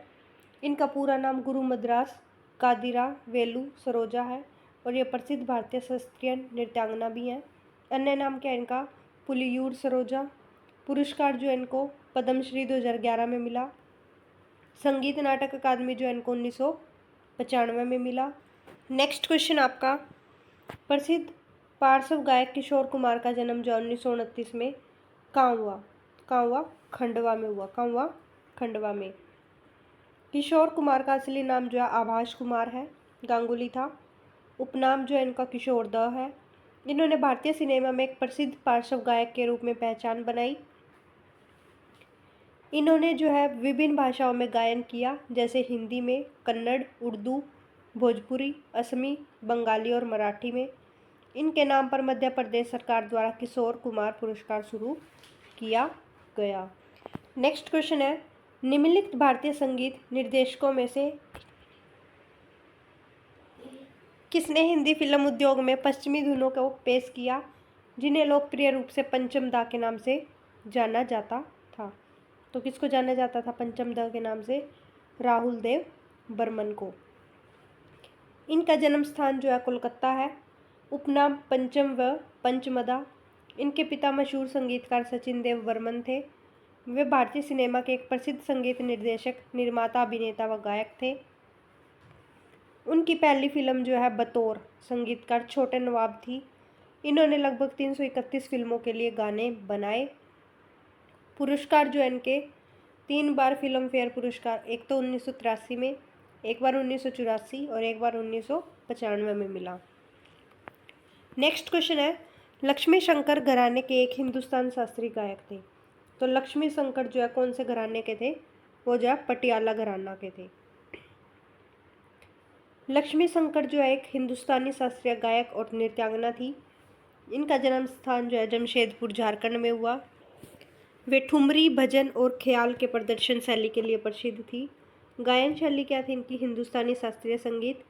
इनका पूरा नाम गुरु मद्रास कादिरा वेलु सरोजा है और ये प्रसिद्ध भारतीय शास्त्रीय नृत्यांगना भी हैं। अन्य नाम क्या है इनका? पुलियूर सरोजा। पुरस्कार जो है इनको पद्मश्री 2011 में मिला। संगीत नाटक अकादमी जो है इनको 1995 में मिला। नेक्स्ट क्वेश्चन आपका, प्रसिद्ध पार्श्व गायक किशोर कुमार का जन्म जो 1929 में कहाँ हुआ? खंडवा में हुआ। कहाँ हुआ? खंडवा में। किशोर कुमार का असली नाम जो है आभास कुमार है, गांगुली था। उपनाम जो है इनका किशोर द है। इन्होंने भारतीय सिनेमा में एक प्रसिद्ध पार्श्व गायक के रूप में पहचान बनाई। इन्होंने जो है विभिन्न भाषाओं में गायन किया, जैसे हिंदी में, कन्नड़, उर्दू, भोजपुरी, असमी, बंगाली और मराठी में। इनके नाम पर मध्य प्रदेश सरकार द्वारा किशोर कुमार पुरस्कार शुरू किया गया। नेक्स्ट क्वेश्चन है, निम्नलिखित भारतीय संगीत निर्देशकों में से किसने हिंदी फिल्म उद्योग में पश्चिमी धुनों को पेश किया, जिन्हें लोकप्रिय रूप से पंचम दा के नाम से जाना जाता था? तो किसको जाना जाता था पंचम दा के नाम से? राहुल देव बर्मन को। इनका जन्म स्थान जो है कोलकाता है। उपनाम पंचम व पंचमदा। इनके पिता मशहूर संगीतकार सचिन देव बर्मन थे। वे भारतीय सिनेमा के एक प्रसिद्ध संगीत निर्देशक, निर्माता, अभिनेता व गायक थे। उनकी पहली फिल्म जो है बतौर संगीतकार छोटे नवाब थी। इन्होंने लगभग 331 फिल्मों के लिए गाने बनाए। पुरस्कार जो है इनके 3 बार फिल्म फेयर पुरस्कार, एक तो 1983 में, एक बार 1984 और एक बार 1995 में मिला। नेक्स्ट क्वेश्चन है, लक्ष्मी शंकर घराने के एक हिंदुस्तान शास्त्रीय गायक थे। तो लक्ष्मी शंकर जो है कौन से घराने के थे? वो जो है पटियाला घराना के थे। लक्ष्मी शंकर जो है एक हिंदुस्तानी शास्त्रीय गायक और नृत्यांगना थी। इनका जन्म स्थान जो है जमशेदपुर, झारखंड में हुआ। वे ठुमरी, भजन और ख्याल के प्रदर्शन शैली के लिए प्रसिद्ध थी। गायन शैली क्या थी इनकी? हिंदुस्तानी शास्त्रीय संगीत।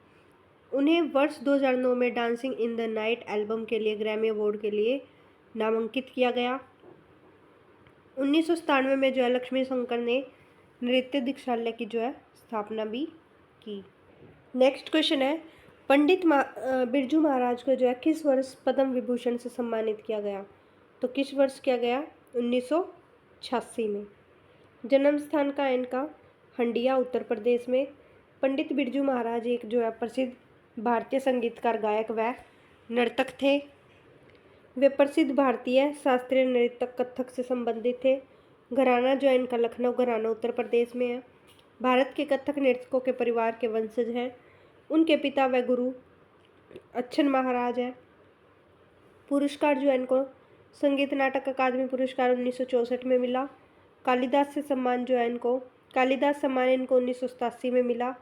उन्हें वर्ष 2009 में dancing in the night album के लिए ग्रैमी अवार्ड के लिए नामांकित किया गया। 1997 में जो है लक्ष्मी शंकर ने नृत्य दीक्षालय की जो है स्थापना भी की। नेक्स्ट क्वेश्चन है, पंडित बिरजू महाराज को जो है किस वर्ष पद्म विभूषण से सम्मानित किया गया? तो किस वर्ष किया गया? 1986 में। जन्म स्थान का इनका हंडिया, उत्तर प्रदेश में। पंडित बिरजू महाराज एक जो है प्रसिद्ध भारतीय संगीतकार, गायक व नर्तक थे। वे प्रसिद्ध भारतीय शास्त्रीय नृत्य कथक से संबंधित थे। घराना जो है इनका लखनऊ घराना, उत्तर प्रदेश में है। भारत के कथक नृतकों के परिवार के वंशज हैं। उनके पिता व गुरु अच्छन महाराज हैं। पुरस्कार जो है इनको संगीत नाटक अकादमी पुरस्कार 1964 में मिला। कालिदास से सम्मान जो है इनको, कालिदास सम्मान इनको 1987 में मिला।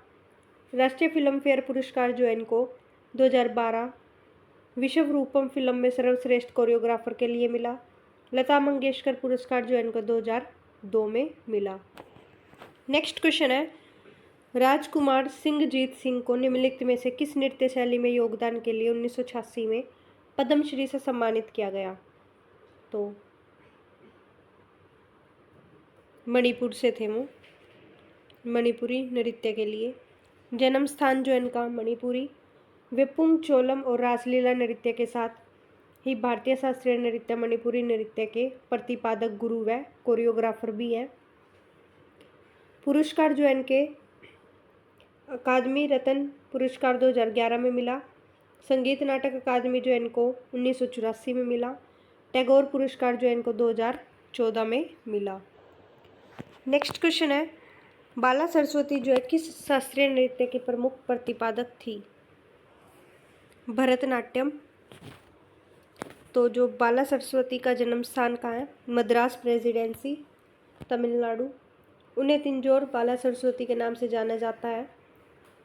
राष्ट्रीय फिल्म फेयर पुरस्कार जो है इनको 2012 विश्व रूपम फिल्म में सर्वश्रेष्ठ कोरियोग्राफर के लिए मिला। लता मंगेशकर पुरस्कार जो है इनको 2002 में मिला। नेक्स्ट क्वेश्चन है, राजकुमार सिंहजीत सिंह को निम्नलिखित में से किस नृत्य शैली में योगदान के लिए 1986 में पद्मश्री से सम्मानित किया गया? तो मणिपुर से थे वो, मणिपुरी नृत्य के लिए। जन्म स्थान जो इनका मणिपुरी। वे पुंग चोलम और रासलीला नृत्य के साथ ही भारतीय शास्त्रीय नृत्य मणिपुरी नृत्य के प्रतिपादक, गुरु व कोरियोग्राफर भी हैं। पुरस्कार जो है इनके अकादमी रत्न पुरस्कार 2011 में मिला। संगीत नाटक अकादमी जो है इनको 1984 में मिला। टैगोर पुरस्कार जो है इनको 2014 में मिला। नेक्स्ट क्वेश्चन है, बाला सरस्वती जो है किस शास्त्रीय नृत्य की प्रमुख प्रतिपादक थी? भरतनाट्यम। तो जो बाला सरस्वती का जन्म स्थान कहाँ है? मद्रास प्रेसिडेंसी, तमिलनाडु। उन्हें तिंजोर बाला सरस्वती के नाम से जाना जाता है।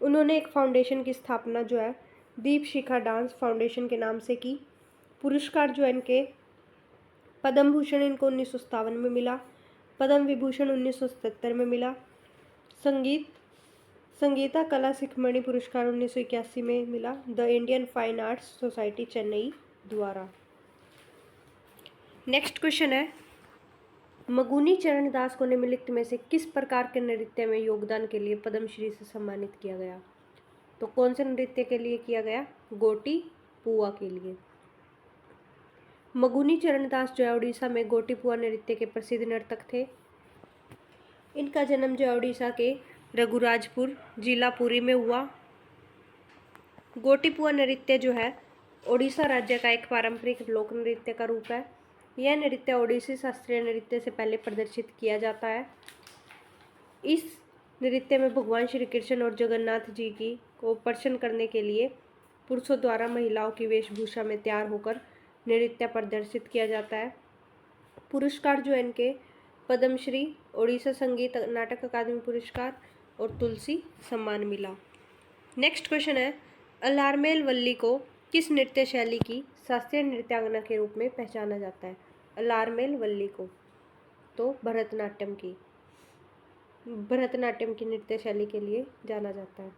उन्होंने एक फाउंडेशन की स्थापना जो है दीप शिखा डांस फाउंडेशन के नाम से की। पुरस्कार जो है इनके पद्म भूषण इनको 1957 में मिला। पद्म विभूषण 1977 में मिला। संगीता कला शिखमणि पुरस्कार 1981 में मिला the Indian Fine Arts Society Chennai द्वारा। नेक्स्ट क्वेश्चन है, मगुनी चरण दास को निम्नलिखित में से किस प्रकार के नृत्य में योगदान के लिए पद्मश्री से सम्मानित किया गया? तो कौन से नृत्य के लिए किया गया? गोटी पुआ के लिए। मगुनी चरण दास जो है उड़ीसा में गोटी पुआ नृत्य के प्रसिद्ध नर्तक थे। इनका जन्म जो है उड़ीसा के रघुराजपुर जिला पुरी में हुआ। गोटी पुआ नृत्य जो है ओडिशा राज्य का एक पारंपरिक लोक नृत्य का रूप है। यह नृत्य ओडिसी शास्त्रीय नृत्य से पहले प्रदर्शित किया जाता है। इस नृत्य में भगवान श्री कृष्ण और जगन्नाथ जी की को प्रसन्न करने के लिए पुरुषों द्वारा महिलाओं की वेशभूषा में तैयार होकर नृत्य प्रदर्शित किया जाता है। पुरस्कार जो है इनके पद्मश्री, ओडिशा संगीत नाटक अकादमी पुरस्कार और तुलसी सम्मान मिला। नेक्स्ट क्वेश्चन है, अलारमेल वल्ली को किस नृत्य शैली की शास्त्रीय नृत्यांगना के रूप में पहचाना जाता है? अलारमेल वल्ली को तो भरतनाट्यम की नृत्य शैली के लिए जाना जाता है।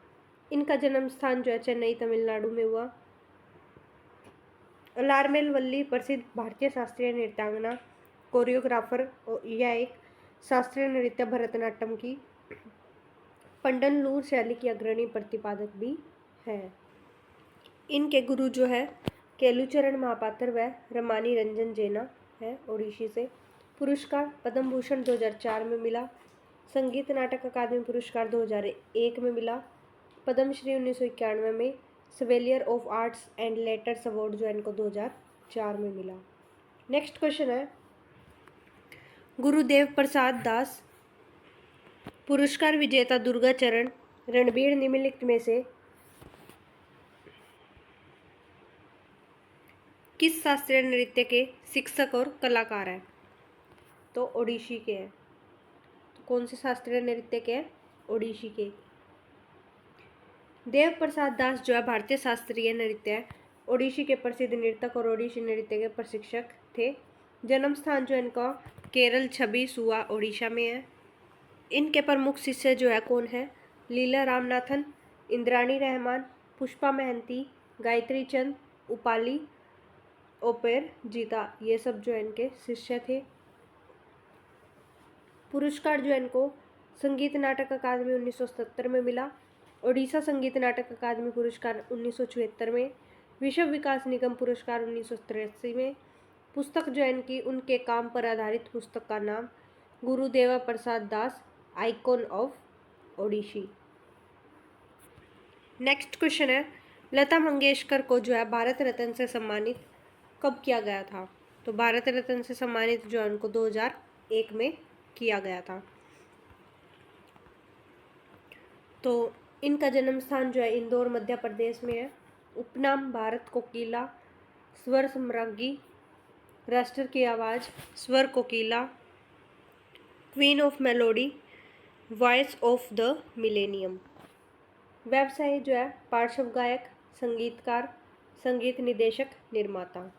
इनका जन्म स्थान जो है चेन्नई तमिलनाडु में हुआ। अलारमेल वल्ली प्रसिद्ध भारतीय शास्त्रीय नृत्यांगना, कोरियोग्राफर और यह एक शास्त्रीय नृत्य भरतनाट्यम की पंडनलूर शैली की अग्रणी प्रतिपादक भी है। इनके गुरु जो है केलुचरण महापात्र व रमानी रंजन जेना है ओडिशी से। पुरस्कार पद्म भूषण 2004 में मिला। संगीत नाटक अकादमी पुरस्कार 2001 में मिला। पद्मश्री 1991 में। Chevalier of arts and letters award जो है इनको 2004 में मिला। नेक्स्ट क्वेश्चन है, गुरुदेव प्रसाद दास पुरस्कार विजेता दुर्गा चरण रणबीर निम्नलिखित में से किस शास्त्रीय नृत्य के शिक्षक और कलाकार हैं? तो ओडिशी के हैं। तो कौन से शास्त्रीय नृत्य के हैं? ओडिशी के। देव प्रसाद दास जो है भारतीय शास्त्रीय नृत्य है, ओडिशी के प्रसिद्ध नर्तक और ओडिशी नृत्य के प्रशिक्षक थे। जन्म स्थान जो है इनका केरल छबी सुआ ओडिशा में है। इनके प्रमुख शिष्य जो है कौन है? लीला रामनाथन, इंद्राणी रहमान, पुष्पा महंती, गायत्री चंद, उपाली ओपेर जीता, ये सब जो है इनके शिष्य थे। पुरस्कार जो है इनको संगीत नाटक अकादमी 1970 में मिला। ओडिशा संगीत नाटक अकादमी पुरस्कार 1976 में। विश्व विकास निगम पुरस्कार 1983 में। पुस्तक जो है इनकी उनके काम पर आधारित पुस्तक का नाम Gurudeva Prasad Das icon of Odissi. Next question है, लता मंगेशकर को जो है भारत रत्न से सम्मानित कब किया गया था? तो भारत रत्न से सम्मानित जो है उनको 2001 में किया गया था। तो इनका जन्म स्थान जो है इंदौर मध्य प्रदेश में है। उपनाम भारत कोकिला, स्वर सम्राज्ञी, राष्ट्र की आवाज़, स्वर कोकिला, queen of melody, voice of the millennium. व्यवसाय जो है पार्श्व गायक, संगीतकार, संगीत निदेशक, निर्माता।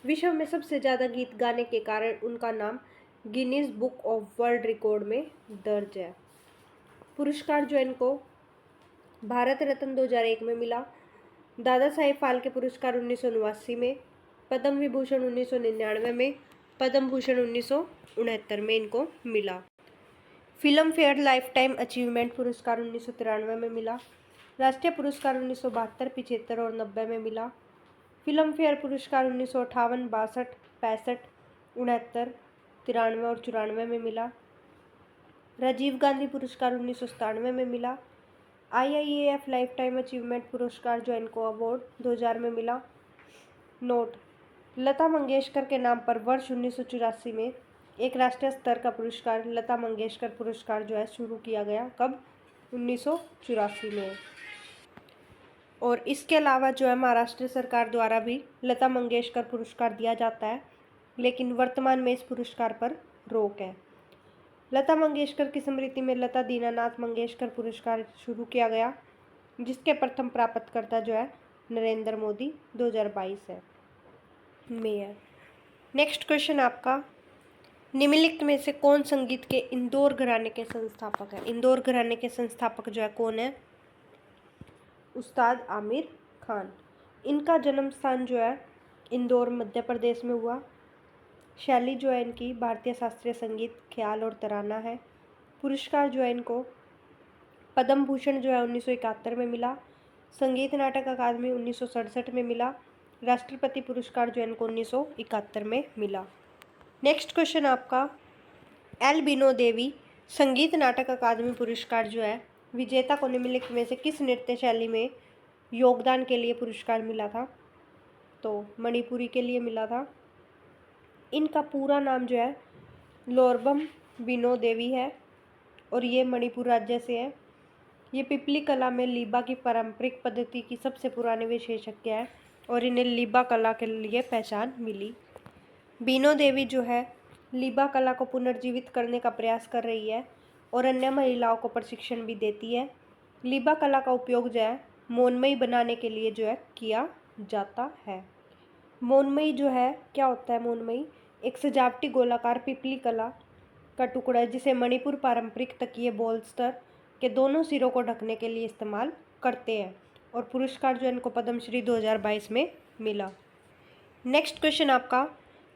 विश्व में सबसे ज़्यादा गीत गाने के कारण उनका नाम Guinness book of world record में दर्ज है। पुरस्कार जो इनको भारत रत्न 2001 में मिला। दादा साहेब फाल्के पुरस्कार 1989 में। पद्म विभूषण 1999 में। पद्म भूषण 1969 में इनको मिला। Film fair life time achievement पुरस्कार 1993 में मिला। राष्ट्रीय पुरस्कार 1972, 75 और 90 में मिला। फिल्म फेयर पुरस्कार 1958, 62, 65, 69, 93 और 94 में मिला। राजीव गांधी पुरस्कार 1997 में मिला। IIAF लाइफ टाइम अचीवमेंट पुरस्कार जो इनको अवार्ड 2000 में मिला। नोट, लता मंगेशकर के नाम पर वर्ष 1984 में एक राष्ट्रीय स्तर का पुरस्कार लता मंगेशकर पुरस्कार जो है शुरू किया गया। कब? 1984 में। और इसके अलावा जो है महाराष्ट्र सरकार द्वारा भी लता मंगेशकर पुरस्कार दिया जाता है, लेकिन वर्तमान में इस पुरस्कार पर रोक है। लता मंगेशकर की स्मृति में लता दीनानाथ मंगेशकर पुरस्कार शुरू किया गया, जिसके प्रथम प्राप्तकर्ता जो है नरेंद्र मोदी 2022 में है। नेक्स्ट क्वेश्चन आपका, निम्नलिखित में से कौन संगीत के इंदौर घराने के संस्थापक है? इंदौर घराने के संस्थापक जो है कौन है? उस्ताद आमिर खान। इनका जन्म स्थान जो है इंदौर मध्य प्रदेश में हुआ। शैली जो है इनकी भारतीय शास्त्रीय संगीत, ख्याल और तराना है। पुरस्कार जो है इनको पद्म भूषण जो है 1971 में मिला। संगीत नाटक अकादमी 1967 में मिला। राष्ट्रपति पुरस्कार जो है इनको 1971 में मिला। नेक्स्ट क्वेश्चन आपका, एल बीनो देवी संगीत नाटक अकादमी पुरस्कार जो है विजेता को निम्नलिखित में से किस नृत्य शैली में योगदान के लिए पुरस्कार मिला था? तो मणिपुरी के लिए मिला था। इनका पूरा नाम जो है लोरबम बीनो देवी है। और ये मणिपुर राज्य से है। ये पिपली कला में लीबा की पारंपरिक पद्धति की सबसे पुराने विशेषज्ञ है और इन्हें लीबा कला के लिए पहचान मिली। बीनो देवी जो है लीबा कला को पुनर्जीवित करने का प्रयास कर रही है और अन्य महिलाओं को प्रशिक्षण भी देती है। लीबा कला का उपयोग जो है मौनमयी बनाने के लिए जो है किया जाता है। मौनमयी जो है क्या होता है? मौनमयी एक सजावटी गोलाकार पिपली कला का टुकड़ा है जिसे मणिपुर पारंपरिक तकिए बोल्स्टर के दोनों सिरों को ढकने के लिए इस्तेमाल करते हैं और पुरस्कार जो है इनको पद्मश्री 2022 में मिला। नेक्स्ट क्वेश्चन आपका,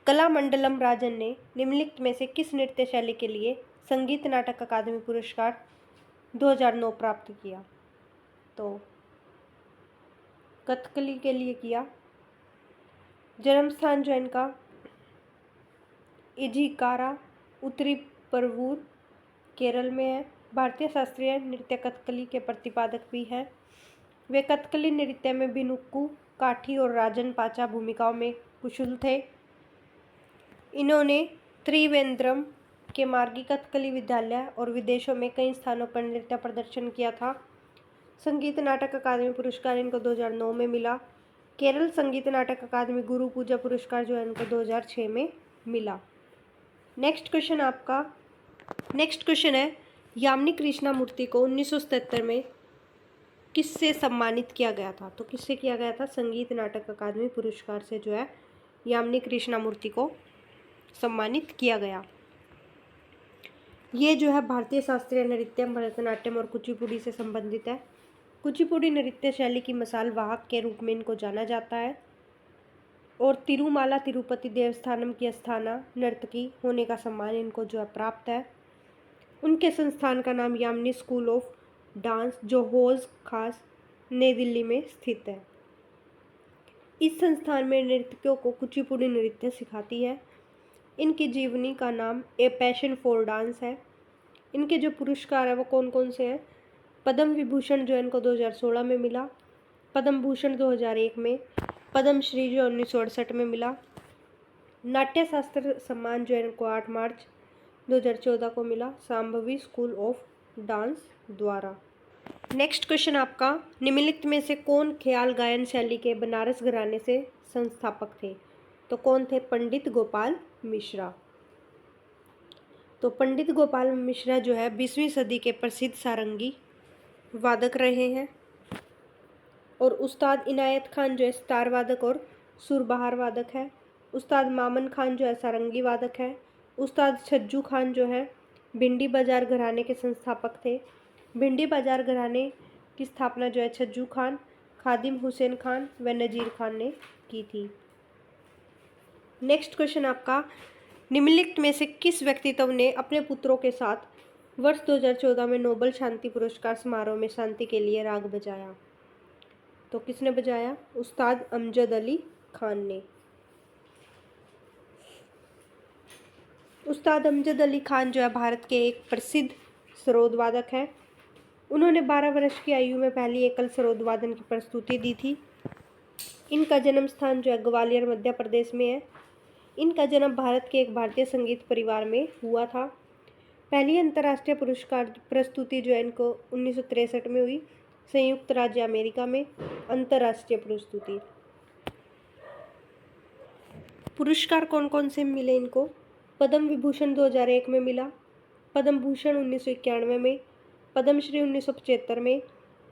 कलामंडलम राजन ने निम्नलिखित में से किस नृत्य शैली के लिए संगीत नाटक अकादमी पुरस्कार 2009 प्राप्त किया? तो कथकली के लिए किया। जन्म स्थान जो है इनका इजिकारा उत्तरी परवूर केरल में है। भारतीय शास्त्रीय नृत्य कथकली के प्रतिपादक भी हैं। वे कथकली नृत्य में बिनुक्कू, काठी और राजन पाचा भूमिकाओं में कुशल थे। इन्होंने त्रिवेंद्रम के मार्गी कथकली विद्यालय और विदेशों में कई स्थानों पर नृत्य प्रदर्शन किया था। संगीत नाटक अकादमी पुरस्कार इनको 2009 में मिला। केरल संगीत नाटक अकादमी गुरु पूजा पुरस्कार जो है इनको 2006 में मिला। नेक्स्ट क्वेश्चन है, यामिनी कृष्णमूर्ति को 1977 में किससे सम्मानित किया गया था? तो किससे किया गया था? संगीत नाटक अकादमी पुरस्कार से जो है यामिनी कृष्णमूर्ति को सम्मानित किया गया। ये जो है भारतीय शास्त्रीय नृत्य, भरतनाट्यम और कुचिपुड़ी से संबंधित है। कुचिपुड़ी नृत्य शैली की मसाल वाहक के रूप में इनको जाना जाता है और तिरुमाला तिरुपति देवस्थानम की अस्थाना नर्तकी होने का सम्मान इनको जो है प्राप्त है। उनके संस्थान का नाम यामिनी स्कूल ऑफ डांस जो हौज खास नई दिल्ली में स्थित है। इस संस्थान में नर्तकियों को कुचिपुड़ी नृत्य सिखाती है। इनकी जीवनी का नाम ए पैशन फॉर डांस है। इनके जो पुरस्कार है वो कौन कौन से हैं? पद्म विभूषण जो है इनको 2016 में मिला, पद्म भूषण 2001 में, पद्मश्री जो 1968 में मिला। नाट्य शास्त्र सम्मान जो है इनको 8 मार्च 2014 को मिला सांभवी स्कूल ऑफ डांस द्वारा। नेक्स्ट क्वेश्चन आपका, निम्नलिखित में से कौन ख्याल गायन शैली के बनारस घराने से संस्थापक थे? तो कौन थे? पंडित गोपाल मिश्रा। तो पंडित गोपाल मिश्रा जो है 20वीं सदी के प्रसिद्ध सारंगी वादक रहे हैं और उस्ताद इनायत खान जो है सितार वादक और सुरबहार वादक है। उस्ताद मामन खान जो है सारंगी वादक है। उस्ताद छज्जू खान जो है भिंडी बाजार घराने के संस्थापक थे। भिंडी बाजार घराने की स्थापना जो है छज्जू खान, खादिम हुसैन खान व नजीर खान ने की थी। नेक्स्ट क्वेश्चन आपका, निम्नलिखित में से किस व्यक्तित्व ने अपने पुत्रों के साथ वर्ष 2014 में नोबेल शांति पुरस्कार समारोह में शांति के लिए राग बजाया? तो किसने बजाया? उस्ताद अमजद अली खान ने। उस्ताद अमजद अली खान जो है भारत के एक प्रसिद्ध सरोद वादक हैं। उन्होंने 12 वर्ष की आयु में पहली एकल सरोद वादन की प्रस्तुति दी थी। इनका जन्म स्थान जो है ग्वालियर मध्य प्रदेश में है। इनका जन्म भारत के एक भारतीय संगीत परिवार में हुआ था। पहली अंतर्राष्ट्रीय पुरस्कार प्रस्तुति जो है इनको 1963 में हुई संयुक्त राज्य अमेरिका में। अंतर्राष्ट्रीय प्रस्तुति पुरस्कार कौन कौन से मिले इनको? पद्म विभूषण 2001 में मिला, पद्म भूषण 1991 में, पद्मश्री 1975 में,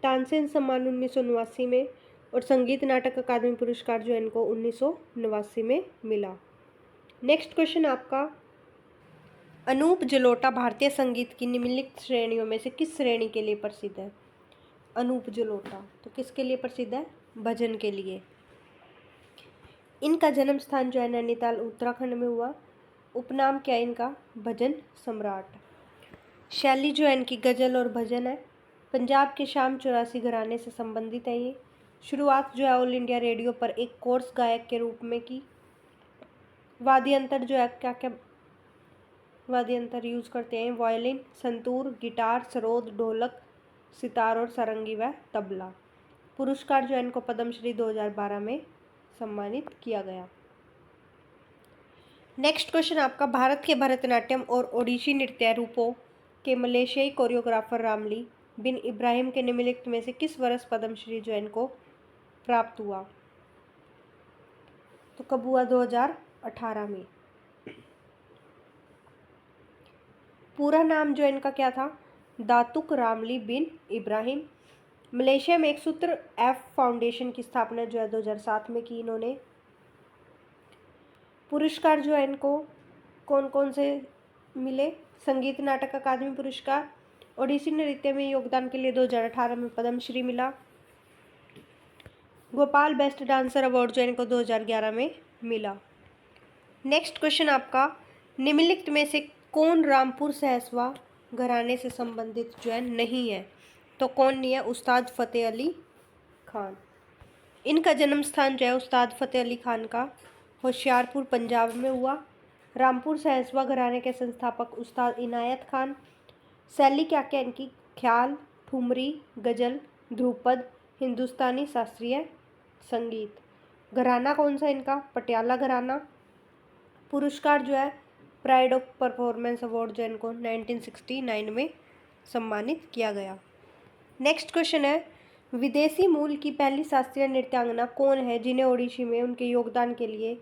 तानसेन सम्मान 1989 में और संगीत नाटक अकादमी पुरस्कार जो है इनको 1989 में मिला। नेक्स्ट क्वेश्चन आपका, अनूप जलोटा भारतीय संगीत की निम्नलिखित श्रेणियों में से किस श्रेणी के लिए प्रसिद्ध है? अनूप जलोटा तो किसके लिए प्रसिद्ध है? भजन के लिए। इनका जन्म स्थान जो है नैनीताल उत्तराखंड में हुआ। उपनाम क्या है इनका? भजन सम्राट। शैली जो है इनकी गज़ल और भजन है। पंजाब के शाम 84 घराने से संबंधित है ये। शुरुआत जो है ऑल इंडिया रेडियो पर एक कोर्स गायक के रूप में की। वाद्य यंत्र जो है क्या क्या वाद्य यंत्र यूज़ करते हैं? वायलिन, संतूर, गिटार, सरोद, ढोलक, सितार और सारंगी व तबला। पुरस्कार जो है इनको पद्मश्री 2012 में सम्मानित किया गया। नेक्स्ट क्वेश्चन आपका, भारत के भरतनाट्यम और ओडिसी नृत्य रूपों के मलेशियाई कोरियोग्राफर रामली बिन इब्राहिम के निम्नलिखित में से किस वर्ष पद्मश्री जो है इनको प्राप्त हुआ? तो कब हुआ? 2018 में। पूरा नाम जो है इनका क्या था? दातुक रामली बिन इब्राहिम। मलेशिया में एक सूत्र एफ फाउंडेशन की स्थापना जो है 2007 में की इन्होंने। पुरस्कार जो है इनको कौन कौन से मिले? संगीत नाटक अकादमी पुरस्कार, ओडिसी नृत्य में योगदान के लिए 2018 में पद्मश्री मिला। गोपाल बेस्ट डांसर अवार्ड जो है इनको 2011 में मिला। नेक्स्ट क्वेश्चन आपका, निम्नलिखित में से कौन रामपुर सहसवा घराने से संबंधित जो है नहीं है? तो कौन नहीं है? उस्ताद फतेह अली खान। इनका जन्म स्थान जो है उस्ताद फतेह अली खान का होशियारपुर पंजाब में हुआ। रामपुर सहसवा घराने के संस्थापक उस्ताद इनायत खान। शैली क्या क्या इनकी? ख्याल, ठुमरी, गज़ल, ध्रुपद, हिंदुस्तानी शास्त्रीय संगीत। घराना कौन सा इनका? पटियाला घराना। पुरस्कार जो है प्राइड ऑफ परफॉर्मेंस अवार्ड जो इनको 1969 में सम्मानित किया गया। नेक्स्ट क्वेश्चन है, विदेशी मूल की पहली शास्त्रीय नृत्यांगना कौन है जिन्हें ओडिसी में उनके योगदान के लिए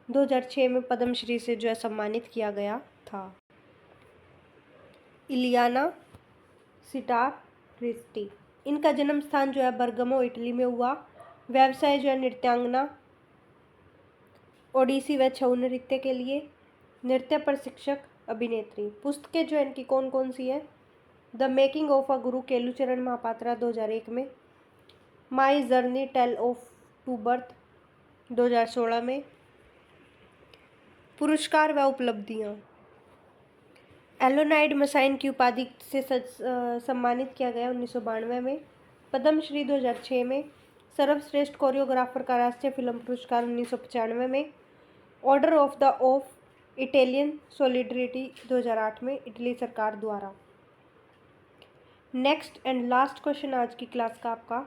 2006 में पद्मश्री से जो है सम्मानित किया गया था? इलियाना सिटारिस्टी। इनका जन्म स्थान जो है बर्गमो इटली में हुआ। व्यवसाय जो है नृत्यांगना, ओडिसी व छऊ नृत्य के लिए। नृत्य प्रशिक्षक, अभिनेत्री। पुस्तकें जो है इनकी कौन कौन सी है? द मेकिंग ऑफ अ गुरु केलुचरण महापात्रा 2001 में। My journey tale of two birth 2016 में। पुरस्कार व उपलब्धियाँ, एलोनाइड मसाइन की उपाधि से सम्मानित किया गया 1992 में। पद्मश्री 2006 में। सर्वश्रेष्ठ कोरियोग्राफर का राष्ट्रीय फिल्म पुरस्कार 1995 में। ऑर्डर ऑफ इटालियन सॉलिडरिटी 2008 में इटली सरकार द्वारा। नेक्स्ट एंड लास्ट क्वेश्चन आज की क्लास का आपका,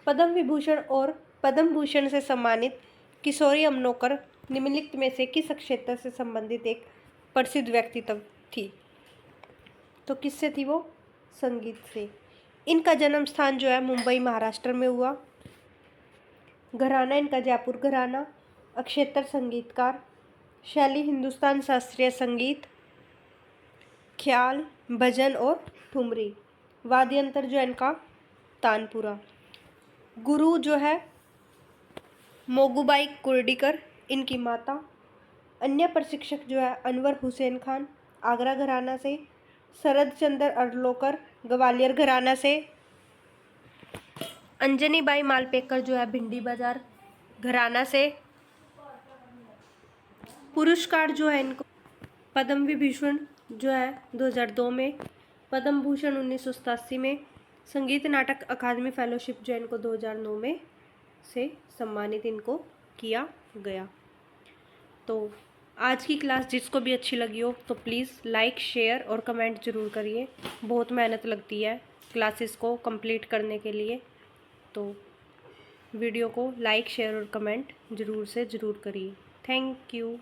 पद्म विभूषण और पद्म भूषण से सम्मानित किशोरी अमनोकर निम्नलिखित में से किस क्षेत्र से संबंधित एक प्रसिद्ध व्यक्तित्व थी? तो किससे थी वो? संगीत से। इनका जन्म स्थान जो है मुंबई महाराष्ट्र में हुआ। घराना इनका जयपुर घराना। अक्षेत्र संगीतकार। शैली हिंदुस्तान शास्त्रीय संगीत। ख्याल, भजन और ठुमरी। वाद्यंत्र जो है इनका तानपुरा। गुरु जो है मोगूबाई कुर्डीकर, इनकी माता। अन्य प्रशिक्षक जो है अनवर हुसैन खान, आगरा घराना से। शरद चंद्र अरलोकर, ग्वालियर घराना से। अंजनी बाई मालपेकर जो है भिंडी बाजार घराना से। पुरस्कार जो है इनको पद्म विभूषण जो है 2002 में, पद्म भूषण 1987 में। संगीत नाटक अकादमी फेलोशिप जो है इनको 2009 में से सम्मानित इनको किया गया। तो आज की क्लास जिसको भी अच्छी लगी हो तो प्लीज़ लाइक, शेयर और कमेंट ज़रूर करिए। बहुत मेहनत लगती है क्लासेस को कंप्लीट करने के लिए, तो वीडियो को लाइक, शेयर और कमेंट ज़रूर से ज़रूर करिए। Thank you.